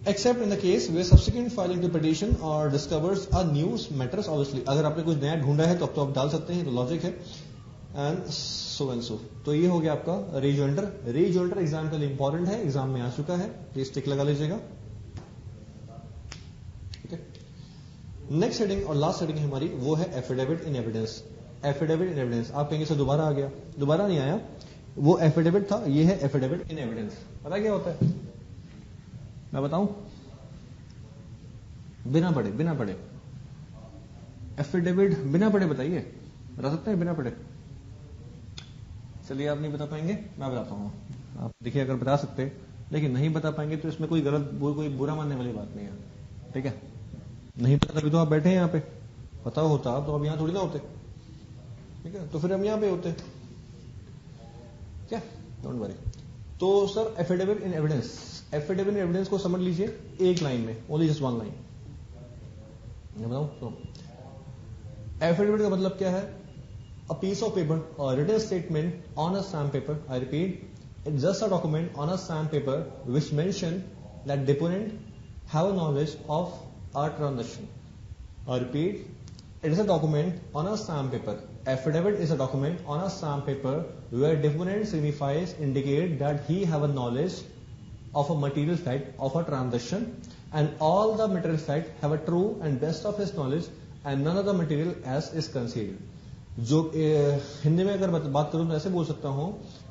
except in the case way subsequent filing to petition और discovers a news matters. Obviously अगर आपने कुछ नया ढूंढा है तो अब तो आप डाल सकते हैं, तो लॉजिक है। एंड सो तो ये हो गया आपका रिजॉइंडर। रिजॉइंडर एग्जाम के लिए इंपॉर्टेंट है, एग्जाम में आ चुका है, प्लीज टिक लगा लीजिएगा। नेक्स्ट हेडिंग और लास्ट हेडिंग हमारी वो है affidavit in evidence. Affidavit in evidence आप कहेंगे सर दोबारा आ गया, दोबारा नहीं आया, वो एफिडेविट था, ये है एफिडेविट इन एविडेंस। पता क्या होता है, मैं बताऊं? बिना पढ़े एफिडेविट बिना पढ़े बताइए, बता सकते हैं बिना पढ़े? चलिए आप नहीं बता पाएंगे, मैं बताता हूं। आप देखिए अगर बता सकते लेकिन नहीं बता पाएंगे तो इसमें कोई कोई बुरा मानने वाली बात नहीं है। ठीक है, नहीं पता तभी तो आप बैठे हैं यहाँ पे, पता होता तो अब यहां थोड़ी ना होते। ठीक है, तो फिर हम यहां पे होते क्या, डोंट वरी। तो sir affidavit in evidence, affidavit in evidence को समझ लीजिए एक लाइन में, ओनली जस्ट वन लाइन। मैं बताऊं तो एफिडेविट का मतलब क्या है, अ पीस ऑफ पेपर और written statement on a stamp paper. I repeat, it's just a document on a stamp paper which mention that deponent have knowledge of a transaction. I repeat, it is a document on a stamp paper. Affidavit is a document on a stamp paper where deponent signifies, indicate that he have a knowledge of a material fact of a transaction, and all the material fact have a true and best of his knowledge, and none of the material as is concealed. जो हिंदी में अगर बात करूं तो ऐसे बोल सकता हूं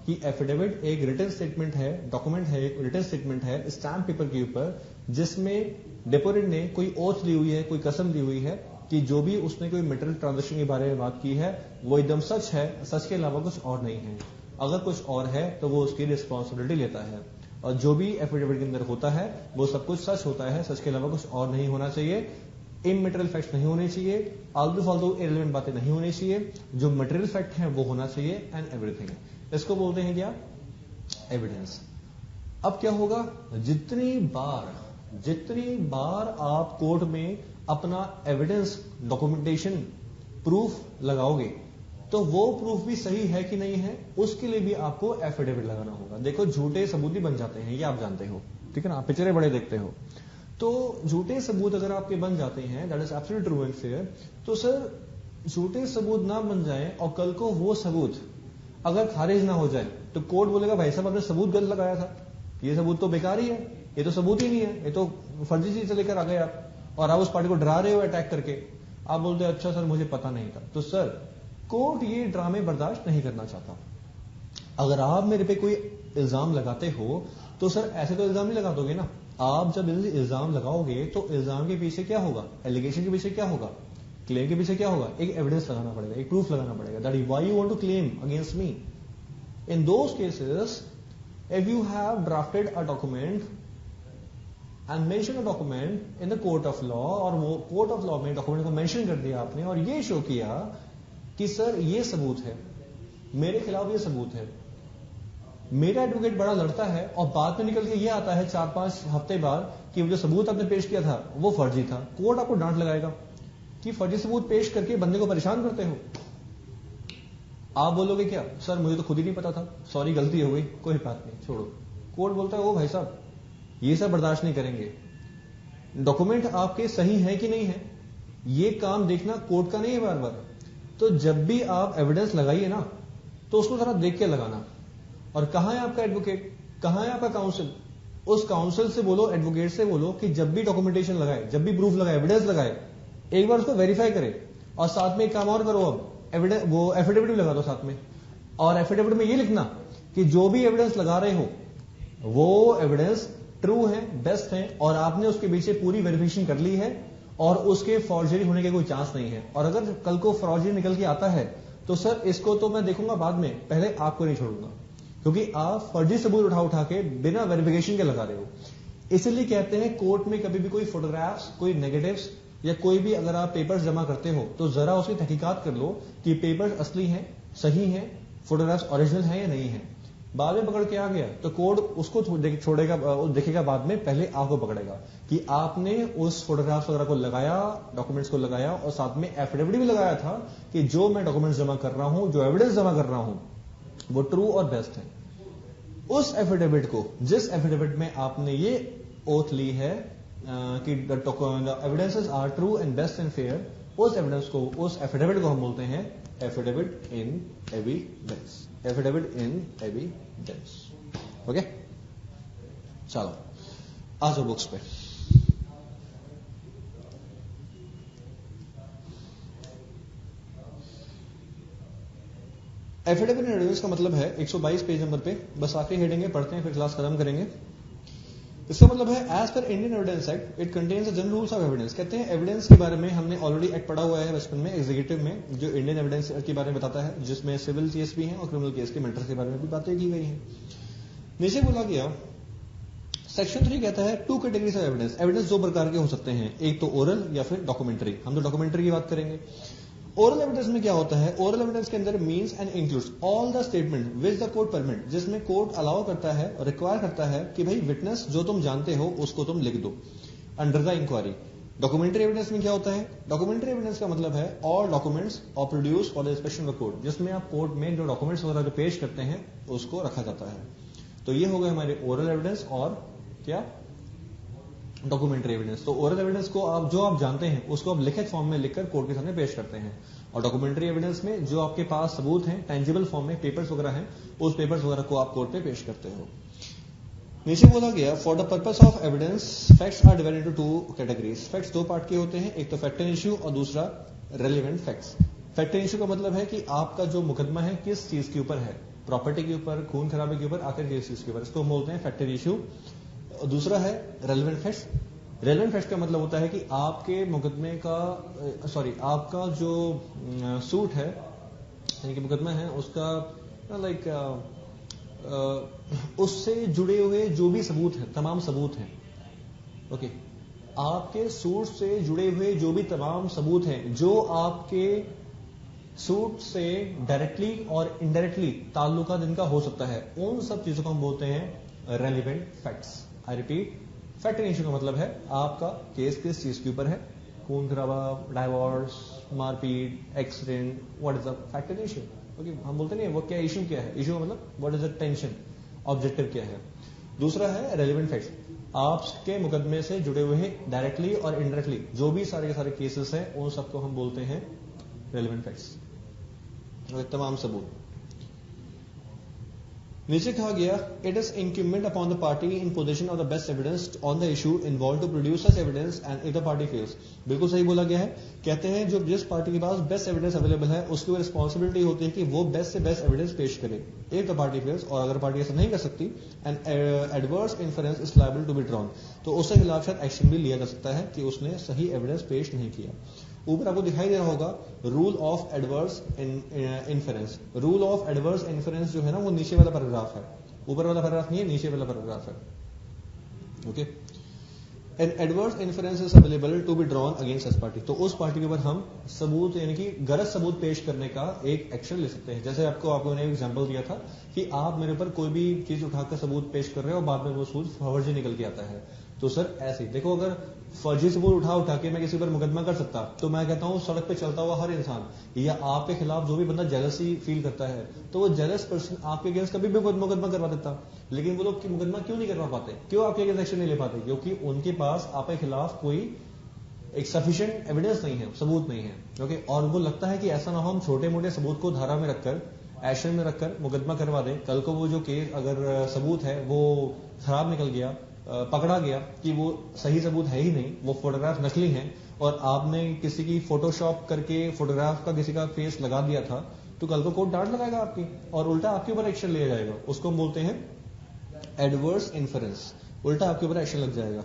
कि एफिडेविट एक रिटन स्टेटमेंट है, डॉक्यूमेंट है, एक रिटन स्टेटमेंट है स्टैम्प पेपर के ऊपर, जिसमें डिपोनेंट ने कोई ओथ ली हुई है, कोई कसम ली हुई है कि जो भी उसने कोई मटेरियल ट्रांजैक्शन के बारे में बात की है वो एकदम सच है, सच के अलावा कुछ और नहीं है। अगर कुछ और है तो वो उसकी रिस्पॉन्सिबिलिटी लेता है, और जो भी एफिडेविट के अंदर होता है वो सब कुछ सच होता है, सच के अलावा कुछ और नहीं होना चाहिए। इमटेरियल फैक्ट नहीं होने चाहिए, आलतू फालतू इररिलेवेंट बातें नहीं होनी चाहिए, जो मटेरियल फैक्ट है वो होना चाहिए, एंड एवरीथिंग। इसको बोलते हैं क्या, एविडेंस। अब क्या होगा, जितनी बार आप कोर्ट में अपना एविडेंस, डॉक्यूमेंटेशन, प्रूफ लगाओगे तो वो प्रूफ भी सही है कि नहीं है, उसके लिए भी आपको एफिडेविट लगाना होगा। देखो झूठे सबूत भी बन जाते हैं, ये आप जानते हो, ठीक है ना, आप पिक्चरें बड़े देखते हो। तो झूठे सबूत अगर आपके बन जाते हैं, that is absolute true and fair. तो सर झूठे सबूत ना बन जाए और कल को वो सबूत अगर खारिज ना हो जाए तो कोर्ट बोलेगा भाई साहब आपने सबूत गलत लगाया था, ये सबूत तो बेकार ही है, ये तो सबूत ही नहीं है, ये तो फर्जी चीज से लेकर आ गए आप, और आप उस पार्टी को डरा रहे हो अटैक करके। आप बोलते अच्छा सर मुझे पता नहीं था। तो सर कोर्ट ये ड्रामे बर्दाश्त नहीं करना चाहता। अगर आप मेरे पे कोई इल्जाम लगाते हो तो सर ऐसे तो इल्जाम नहीं लगा दोगे ना, आप जब इल्जाम लगाओगे तो इल्जाम के पीछे क्या होगा, एलिगेशन के पीछे क्या होगा, क्लेम के पीछे क्या होगा, एक एविडेंस लगाना पड़ेगा, एक प्रूफ लगाना पड़ेगा, that why you want to claim against me. In those cases, if you have drafted a document and mention a document in the court of law, और वो कोर्ट ऑफ लॉ में document को mention कर दिया आपने और ये show किया कि सर ये सबूत है, मेरे खिलाफ ये सबूत है, मेरा एडवोकेट बड़ा लड़ता है और बाद में निकल के ये आता है 4-5 हफ्ते बाद कि वो जो सबूत आपने पेश किया था वो फर्जी था, कोर्ट आपको डांट लगाएगा कि फर्जी सबूत पेश करके बंदे को परेशान करते हो। आप बोलोगे क्या, सर मुझे तो खुद ही नहीं पता था, सॉरी गलती हो गई, कोई बात नहीं, छोड़ो। कोर्ट बोलता है ओ भाई साहब ये सब बर्दाश्त नहीं करेंगे, डॉक्यूमेंट आपके सही है कि नहीं है ये काम देखना कोर्ट का नहीं है बार बार। तो जब भी आप एविडेंस लगाइए ना तो उसको जरा देख के लगाना। और कहां है आपका एडवोकेट, कहां है आपका काउंसिल, उस काउंसिल से बोलो, एडवोकेट से बोलो कि जब भी डॉक्यूमेंटेशन लगाए, जब भी प्रूफ लगाए, एविडेंस लगाए, एक बार उसको वेरीफाई करे। और साथ में एक काम और करो, अब एविडेंस वो एफिडेविट भी लगा दो साथ में, और एफिडेविट में ये लिखना कि जो भी एविडेंस लगा रहे हो वो एविडेंस ट्रू है, बेस्ट है, और आपने उसके पीछे पूरी वेरिफिकेशन कर ली है और उसके फॉर्जरी होने के कोई चांस नहीं है। और अगर कल को फॉर्जरी निकल के आता है तो सर इसको तो मैं देखूंगा बाद में, पहले आपको नहीं छोड़ूंगा, क्योंकि आप फर्जी सबूत उठा के बिना वेरिफिकेशन के लगा रहे हो। इसलिए कहते हैं कोर्ट में कभी भी कोई फोटोग्राफ्स, कोई नेगेटिव्स या कोई भी अगर आप पेपर्स जमा करते हो तो जरा उसकी तहकीकात कर लो कि पेपर्स असली हैं, सही हैं, फोटोग्राफ्स ओरिजिनल हैं या नहीं है। बाद में पकड़ के आ गया तो कोर्ट उसको छोड़ेगा, देखेगा बाद में, पहले आपको पकड़ेगा कि आपने उस फोटोग्राफ्स वगैरह को लगाया, डॉक्यूमेंट्स को लगाया और साथ में एफिडेविट भी लगाया था कि जो मैं डॉक्यूमेंट्स जमा कर रहा हूं, जो एविडेंस जमा कर रहा हूं वो ट्रू और बेस्ट है। उस एफिडेविट को, जिस एफिडेविट में आपने ये ओथ ली है कि evidences are true and best and fair, उस एविडेंस को, उस एफिडेविट को हम बोलते हैं affidavit in evidence, affidavit in evidence. Okay, चलो आ जाओ बुक्स पे। एफिडेविट इन एविडेंस का मतलब है 122 पेज नंबर पे, बस आखिरी हेडिंग है, पढ़ते हैं फिर क्लास खत्म करेंगे। इसका मतलब है as per Indian evidence act it contains the general rules of evidence. कहते हैं एविडेंस के बारे में हमने ऑलरेडी एक्ट पढ़ा हुआ है बचपन में, एग्जीक्यूटिव में, जो इंडियन एविडेंस के बारे में बताता है, जिसमें सिविल केस भी हैं और क्रिमिनल केस के मैटर्स के बारे में भी बातें की गई हैं। नीचे बोला गया सेक्शन 3 कहता है 2 कैटेगरीज ऑफ एविडेंस। एविडेंस 2 प्रकार के हो सकते हैं, एक तो ओरल या फिर डॉक्यूमेंट्री। हम तो डॉक्यूमेंट्री की बात करेंगे। ओरल एविडेंस में क्या होता है, ओरल एविडेंस के अंदर means and includes all the statement which the court permit, जिसमें कोर्ट अलाउ करता है और रिक्वायर करता है कि भाई विटनेस जो तुम जानते हो उसको तुम लिख दो under the inquiry. Documentary evidence में क्या होता है, डॉक्यूमेंट्री एविडेंस का मतलब है ऑल डॉक्यूमेंट्स और produce for the inspection of court, जिसमें आप कोर्ट में जो डॉक्यूमेंट्स वगैरह जो पेश करते हैं उसको रखा जाता है। तो ये हो गए हमारे ओरल एविडेंस और क्या, डॉक्यूमेंट्री एविडेंस। तो ओरल एविडेंस को आप जो आप जानते हैं उसको आप लिखित फॉर्म में लिखकर कोर्ट के सामने पेश करते हैं, और डॉक्यूमेंट्री एविडेंस में जो आपके पास सबूत हैं, टेंजिबल फॉर्म में पेपर्स वगैरह हैं, उस पेपर्स वगैरह को आप कोर्ट पे पेश करते हो। नीचे बोला गया for the purpose of evidence facts are divided into 2 categories. Facts 2 part के होते हैं, एक तो फैक्ट एंड इश्यू और दूसरा relevant facts. Fact and issue का मतलब है कि आपका जो मुकदमा है किस चीज के ऊपर है, प्रॉपर्टी के ऊपर, खून खराबे के ऊपर, आखिर किस चीज के ऊपर, इसको हम बोलते हैं फैक्ट एंड इश्यू। दूसरा है रेलेवेंट फैक्ट्स। रेलेवेंट फैक्ट्स का मतलब होता है कि आपके मुकदमे का, आपका जो सूट है यानी कि मुकदमा है उसका उससे जुड़े हुए जो भी सबूत हैं, तमाम सबूत हैं, ओके, आपके सूट से जुड़े हुए जो भी तमाम सबूत हैं, जो आपके सूट से डायरेक्टली और इनडायरेक्टली ताल्लुकात इनका हो सकता है, उन सब चीजों को हम बोलते हैं relevant facts. I repeat, fact and issue का मतलब है आपका केस किस चीज के ऊपर है, खून खराबा, डाइवोर्स, मारपीट, accident, what is the fact and issue. Okay, हम बोलते नहीं वो क्या इश्यू क्या है, इश्यू मतलब what is the tension, objective क्या है। दूसरा है रेलेवेंट फैक्ट्स, आपके मुकदमे से जुड़े हुए हैं डायरेक्टली और इनडायरेक्टली जो भी सारे के सारे केसेस हैं, उन सबको हम बोलते हैं रेलेवेंट फैक्ट्स, तमाम सबूत। नीचे कहा गया it is incumbent upon the party in position of the best evidence on the issue involve to produce such evidence and if the party fails. बिल्कुल सही बोला गया है। कहते हैं जो जिस पार्टी के पास बेस्ट एविडेंस अवेलेबल है उसकी वो रिस्पॉन्सिबिलिटी होती है कि वो बेस्ट से बेस्ट एविडेंस पेश करे इफ द पार्टी फेल्स, और अगर पार्टी ऐसा नहीं कर सकती and adverse inference is liable to be drawn, तो उसके खिलाफ शायद एक्शन भी लिया जा सकता है कि उसने सही एविडेंस पेश नहीं किया। ऊपर आपको दिखाई दे रहा होगा rule of adverse inference. Rule of adverse inference जो है ना वो नीचे वाला पैराग्राफ है, ऊपर वाला पैराग्राफ नहीं है, नीचे वाला पैराग्राफ है। Okay, an adverse inference is available to be drawn against as party. तो उस पार्टी के ऊपर हम सबूत यानी कि गलत सबूत पेश करने का एक एक्शन ले सकते हैं। जैसे आपको मैंने एग्जांपल दिया था कि आप मेरे ऊपर कोई भी चीज उठाकर सबूत पेश कर रहे हो और बाद में वो सबूत फर्जी निकल के आता है। तो सर ऐसे देखो, अगर फर्जी सबूत उठा के मैं किसी पर मुकदमा कर सकता, तो मैं कहता हूं सड़क पे चलता हुआ हर इंसान या आपके खिलाफ जो भी बंदा जेलसी फील करता है, तो वो जेलस पर्सन आपके अगेंस्ट कभी भी मुकदमा करवा देता। लेकिन वो लोग मुकदमा क्यों नहीं करवा पाते, क्यों आपके अगेंस्ट एक्शन नहीं ले पाते? क्योंकि उनके पास आपके खिलाफ कोई एक सफिशिएंट एविडेंस नहीं है, सबूत नहीं है। ओके, और उनको लगता है कि ऐसा ना हो हम छोटे मोटे सबूत को धारा में रखकर, एक्शन में रखकर मुकदमा करवा दें। कल को वो जो केस अगर सबूत है वो खराब निकल गया, पकड़ा गया कि वो सही सबूत है ही नहीं, वो फोटोग्राफ नकली हैं, और आपने किसी की फोटोशॉप करके फोटोग्राफ का किसी का फेस लगा दिया था, तो कल को कोर्ट डांट लगाएगा आपकी और उल्टा आपके ऊपर एक्शन लिया जाएगा। उसको हम बोलते हैं एडवर्स इन्फरेंस, उल्टा आपके ऊपर एक्शन लग जाएगा।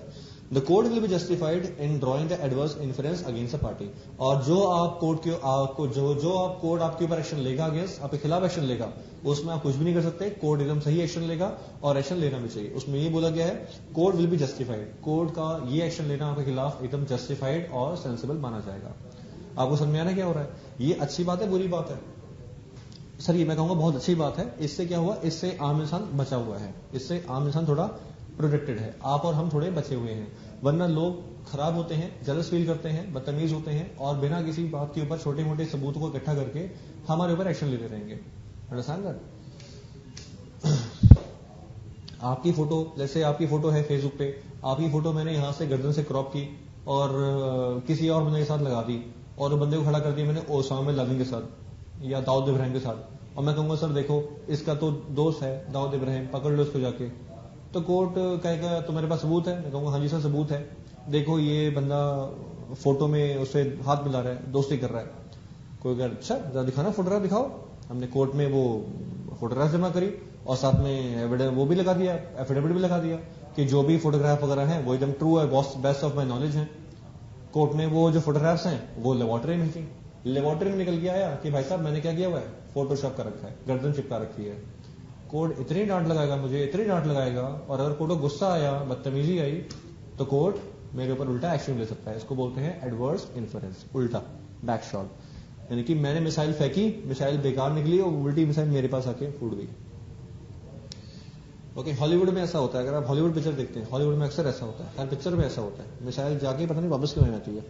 The court will be justified in drawing the adverse inference against a party. और जो आप कोर्ट आपके ऊपर एक्शन लेगा, अगेंस्ट आपके खिलाफ एक्शन लेगा, उसमें आप कुछ भी नहीं कर सकते। कोर्ट एकदम सही एक्शन लेगा और एक्शन लेना भी चाहिए। उसमें ये बोला गया है court will be justified, court का ये एक्शन लेना आपके खिलाफ एकदम जस्टिफाइड और सेंसिबल माना जाएगा। आपको समझ में आना क्या हो रहा है? ये अच्छी बात है, बुरी बात है? सर ये मैं कहूंगा बहुत अच्छी बात है। इससे क्या हुआ, इससे आम इंसान बचा हुआ है, इससे आम इंसान थोड़ा प्रोटेक्टेड है। आप और हम थोड़े बचे हुए हैं, वरना लोग खराब होते हैं, जेलस फील करते हैं, बदतमीज होते हैं और बिना किसी बात के ऊपर छोटे मोटे सबूतों को इकट्ठा करके हमारे ऊपर एक्शन लेते रहेंगे। Understand that? आपकी फोटो, जैसे आपकी फोटो है फेसबुक पे, आपकी फोटो मैंने यहां से गर्दन से क्रॉप की और किसी और बंदे के साथ लगा दी और बंदे को खड़ा कर दिया मैंने ओसामा बिन लादेन के साथ या दाऊद इब्राहिम के साथ, और मैं कहूंगा सर देखो इसका तो दोस्त है दाऊद इब्राहिम, पकड़ लो इसको जाके, तो कोर्ट कहेगा तुम्हारे पास सबूत है? मैं कहूंगा हाँ जी सर सबूत है, देखो ये बंदा फोटो में उससे हाथ मिला रहा है, दोस्ती कर रहा है। कोई कहे अच्छा जरा दिखाना, फोटोग्राफ दिखाओ। हमने कोर्ट में वो फोटोग्राफ जमा करी और साथ में एविडेंस वो भी लगा दिया, एफिडेविट भी लगा दिया कि जो भी फोटोग्राफ वगैरह है वो एकदम ट्रू है, बेस्ट ऑफ माई नॉलेज है। कोर्ट में वो जो फोटोग्राफ्स हैं वो लेबोरेटरी में थी, लेबोरेटरी में निकल के आया कि भाई साहब मैंने क्या किया हुआ है, फोटोशॉप कर रखा है, गर्दन चिपका रखी है। कोर्ट इतनी डांट लगाएगा, मुझे इतनी डांट लगाएगा, और अगर कोर्ट को गुस्सा आया, बदतमीजी आई, तो कोर्ट मेरे ऊपर उल्टा एक्शन ले सकता है। इसको बोलते हैं एडवर्स इन्फरेंस, उल्टा बैक शॉट। यानी कि मैंने मिसाइल फेंकी, मिसाइल बेकार निकली और उल्टी मिसाइल मेरे पास आके फूट गई। ओके, हॉलीवुड में ऐसा होता है, अगर आप हॉलीवुड पिक्चर देखते हैं, हॉलीवुड में अक्सर ऐसा होता है, हर पिक्चर में ऐसा होता है, मिसाइल जाके पता नहीं वापस क्यों नहीं आती है।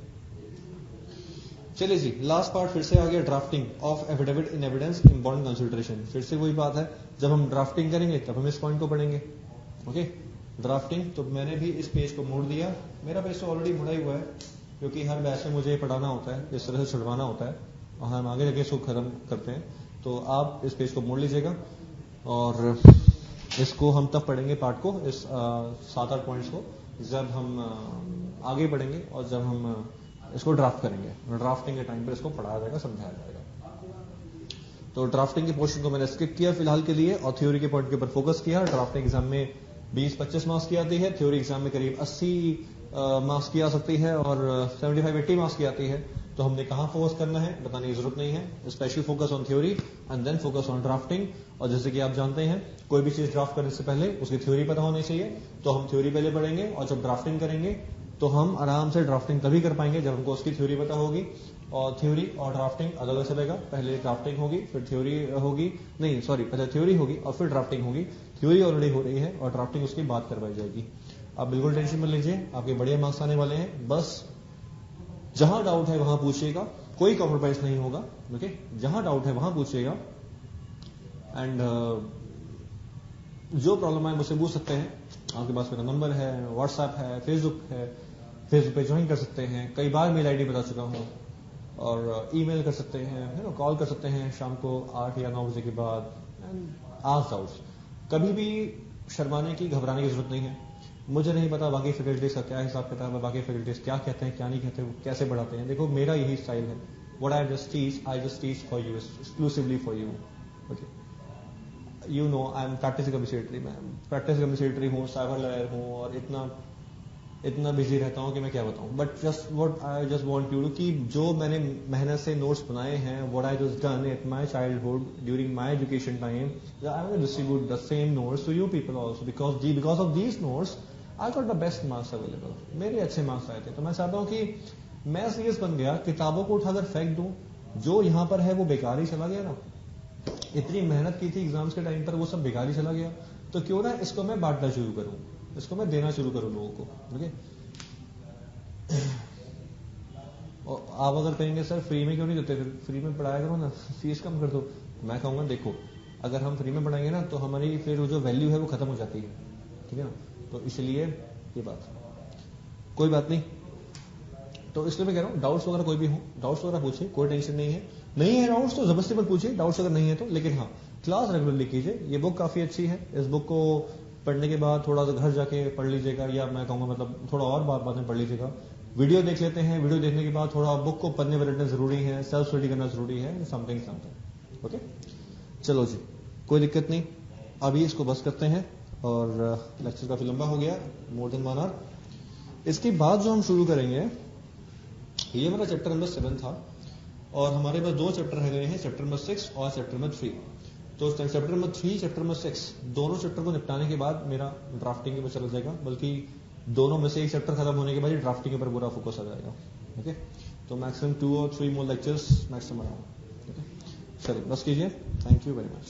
चलिए जी, लास्ट पार्ट फिर से आ गया, drafting of affidavit in evidence important consideration. फिर से वही बात है, जब हम ड्राफ्टिंग करेंगे तब हम इस पॉइंट को पढ़ेंगे। ओके, ड्राफ्टिंग, तो मैंने भी इस पेज को मोड़ दिया, मेरा पेज तो ऑलरेडी मुड़ा ही हुआ है क्योंकि हर बैच में मुझे पढ़ाना होता है, इस तरह से छुड़वाना होता है और हम आगे जाके इसको खत्म करते हैं। तो आप इस पेज को मोड़ लीजिएगा और इसको हम तब पढ़ेंगे पार्ट को, इस 7-8 पॉइंट्स को, जब हम आगे बढ़ेंगे और जब हम इसको ड्राफ्ट करेंगे। ड्राफ्टिंग के टाइम पर इसको पढ़ाया जाएगा, समझाया जाएगा। तो ड्राफ्टिंग के पोर्शन को मैंने स्किप किया फिलहाल के लिए और थ्योरी के पॉइंट के ऊपर फोकस किया। ड्राफ्टिंग एग्जाम में 20-25 मार्क्स की आती है, थ्योरी एग्जाम में करीब 80 मार्क्स की आ सकती है और 75-80 मार्क्स की आती है। तो हमने कहाँ फोकस करना है बताने की जरूरत नहीं है, special focus on theory and then focus on drafting. और जैसे कि आप जानते हैं कोई भी चीज ड्राफ्ट करने से पहले उसकी थ्योरी पता होनी चाहिए, तो हम थ्योरी पहले पढ़ेंगे और जब ड्राफ्टिंग करेंगे तो हम आराम से ड्राफ्टिंग तभी कर पाएंगे जब हमको उसकी थ्योरी पता होगी। और थ्योरी और ड्राफ्टिंग अलग अलग चलेगा, पहले ड्राफ्टिंग होगी फिर थ्योरी होगी, नहीं सॉरी, पहले थ्योरी होगी और फिर ड्राफ्टिंग होगी। थ्योरी ऑलरेडी हो रही है और ड्राफ्टिंग उसकी बात करवाई जाएगी। आप बिल्कुल टेंशन मत लीजिए, आपके बढ़िया मार्क्स आने वाले हैं। बस जहां डाउट है वहां पूछिएगा, कोई कॉम्प्रोमाइज नहीं होगा। ओके, जहां डाउट है वहां पूछिएगा एंड जो प्रॉब्लम है मुझसे पूछ सकते हैं। आपके पास मेरा नंबर है, व्हाट्सएप है, फेसबुक है, फेसबुक पे ज्वाइन कर सकते हैं, कई बार मेल आईडी बता चुका हूं, और ईमेल कर सकते हैं, कॉल कर सकते हैं शाम को 8 या 9 बजे के बाद। आस्क डाउट्स, कभी भी शर्माने की, घबराने की जरूरत नहीं है। मुझे नहीं पता बाकी फैकल्टीज का क्या हिसाब किताब है, बाकी फैकल्टीज क्या कहते हैं क्या नहीं कहते, वो कैसे बढ़ाते हैं। देखो मेरा यही स्टाइल है, what I just teach for you, exclusively for you. Okay, you know I am practice commissary, मैं प्रैक्टिस कमिसेटरी हूँ, साइबर लॉयर हूँ और इतना इतना बिजी रहता हूँ कि मैं क्या बताऊँ. But just what I just want you कि जो मैंने मेहनत से नोट्स बनाए हैं, what I just done at my childhood during my education time, I will distribute the same notes to you people also because of these notes I got the best marks available. मेरे अच्छे marks आए थे. तो मैं चाहता हूँ कि मैं सीरियस बन गया, किताबों को उठाकर फेंक दूं, जो यहां पर है वो बेकार ही चला गया ना. इतनी मेहनत की थी एग्जाम्स के टाइम पर, वो सब बेकार ही चला गया. तो क्यों ना इसको मैं बांटना शुरू करूं, इसको मैं देना शुरू करूं लोगों को. ओके. और आप अगर कहेंगे सर फ्री में क्यों नहीं देते, फिर फ्री में पढ़ाया करो ना, फीस कम कर दो. मैं कहूंगा देखो, अगर हम फ्री में पढ़ाएंगे ना तो हमारी फिर जो वैल्यू है वो खत्म हो जाती है. ठीक है ना. तो इसलिए ये बात, कोई बात नहीं. तो इसलिए मैं कह रहा हूं डाउट्स वगैरह कोई भी हो, डाउट्स वगैरह पूछिए, कोई टेंशन नहीं है. नहीं है डाउट्स तो जबरदस्ती मत पूछिए, डाउट्स अगर नहीं है तो. लेकिन हाँ, क्लास रेगुलरली कीजिए. ये बुक काफी अच्छी है. इस बुक को पढ़ने के बाद थोड़ा सा घर जाके पढ़ लीजिएगा, या मैं कहूंगा मतलब थोड़ा और बाद में पढ़ लीजिएगा. वीडियो देख लेते हैं, वीडियो देखने के बाद थोड़ा बुक को पढ़ने पलटना जरूरी है, सेल्फ स्टडी करना जरूरी है. समथिंग. ओके, चलो जी, कोई दिक्कत नहीं. अभी इसको बस करते हैं, और लेक्चर काफी लंबा हो गया, मोर देन 1 आवर. इसके बाद जो हम शुरू करेंगे, ये हमारा चैप्टर नंबर 7 था, और हमारे पास 2 चैप्टर रह गए हैं, चैप्टर नंबर 6 और चैप्टर नंबर 3. तो चैप्टर नंबर 3, चैप्टर नंबर 6, दोनों चैप्टर को निपटाने के बाद मेरा ड्राफ्टिंग के ऊपर चला जाएगा. बल्कि दोनों में से एक चैप्टर खत्म होने के बाद ड्राफ्टिंग के ऊपर पूरा फोकस आ जाएगा. ओके. तो मैक्सिमम 2 और 3 मोर लेक्चर्स मैक्सिमम. ओके, चलिए बस कीजिए. Thank you very much.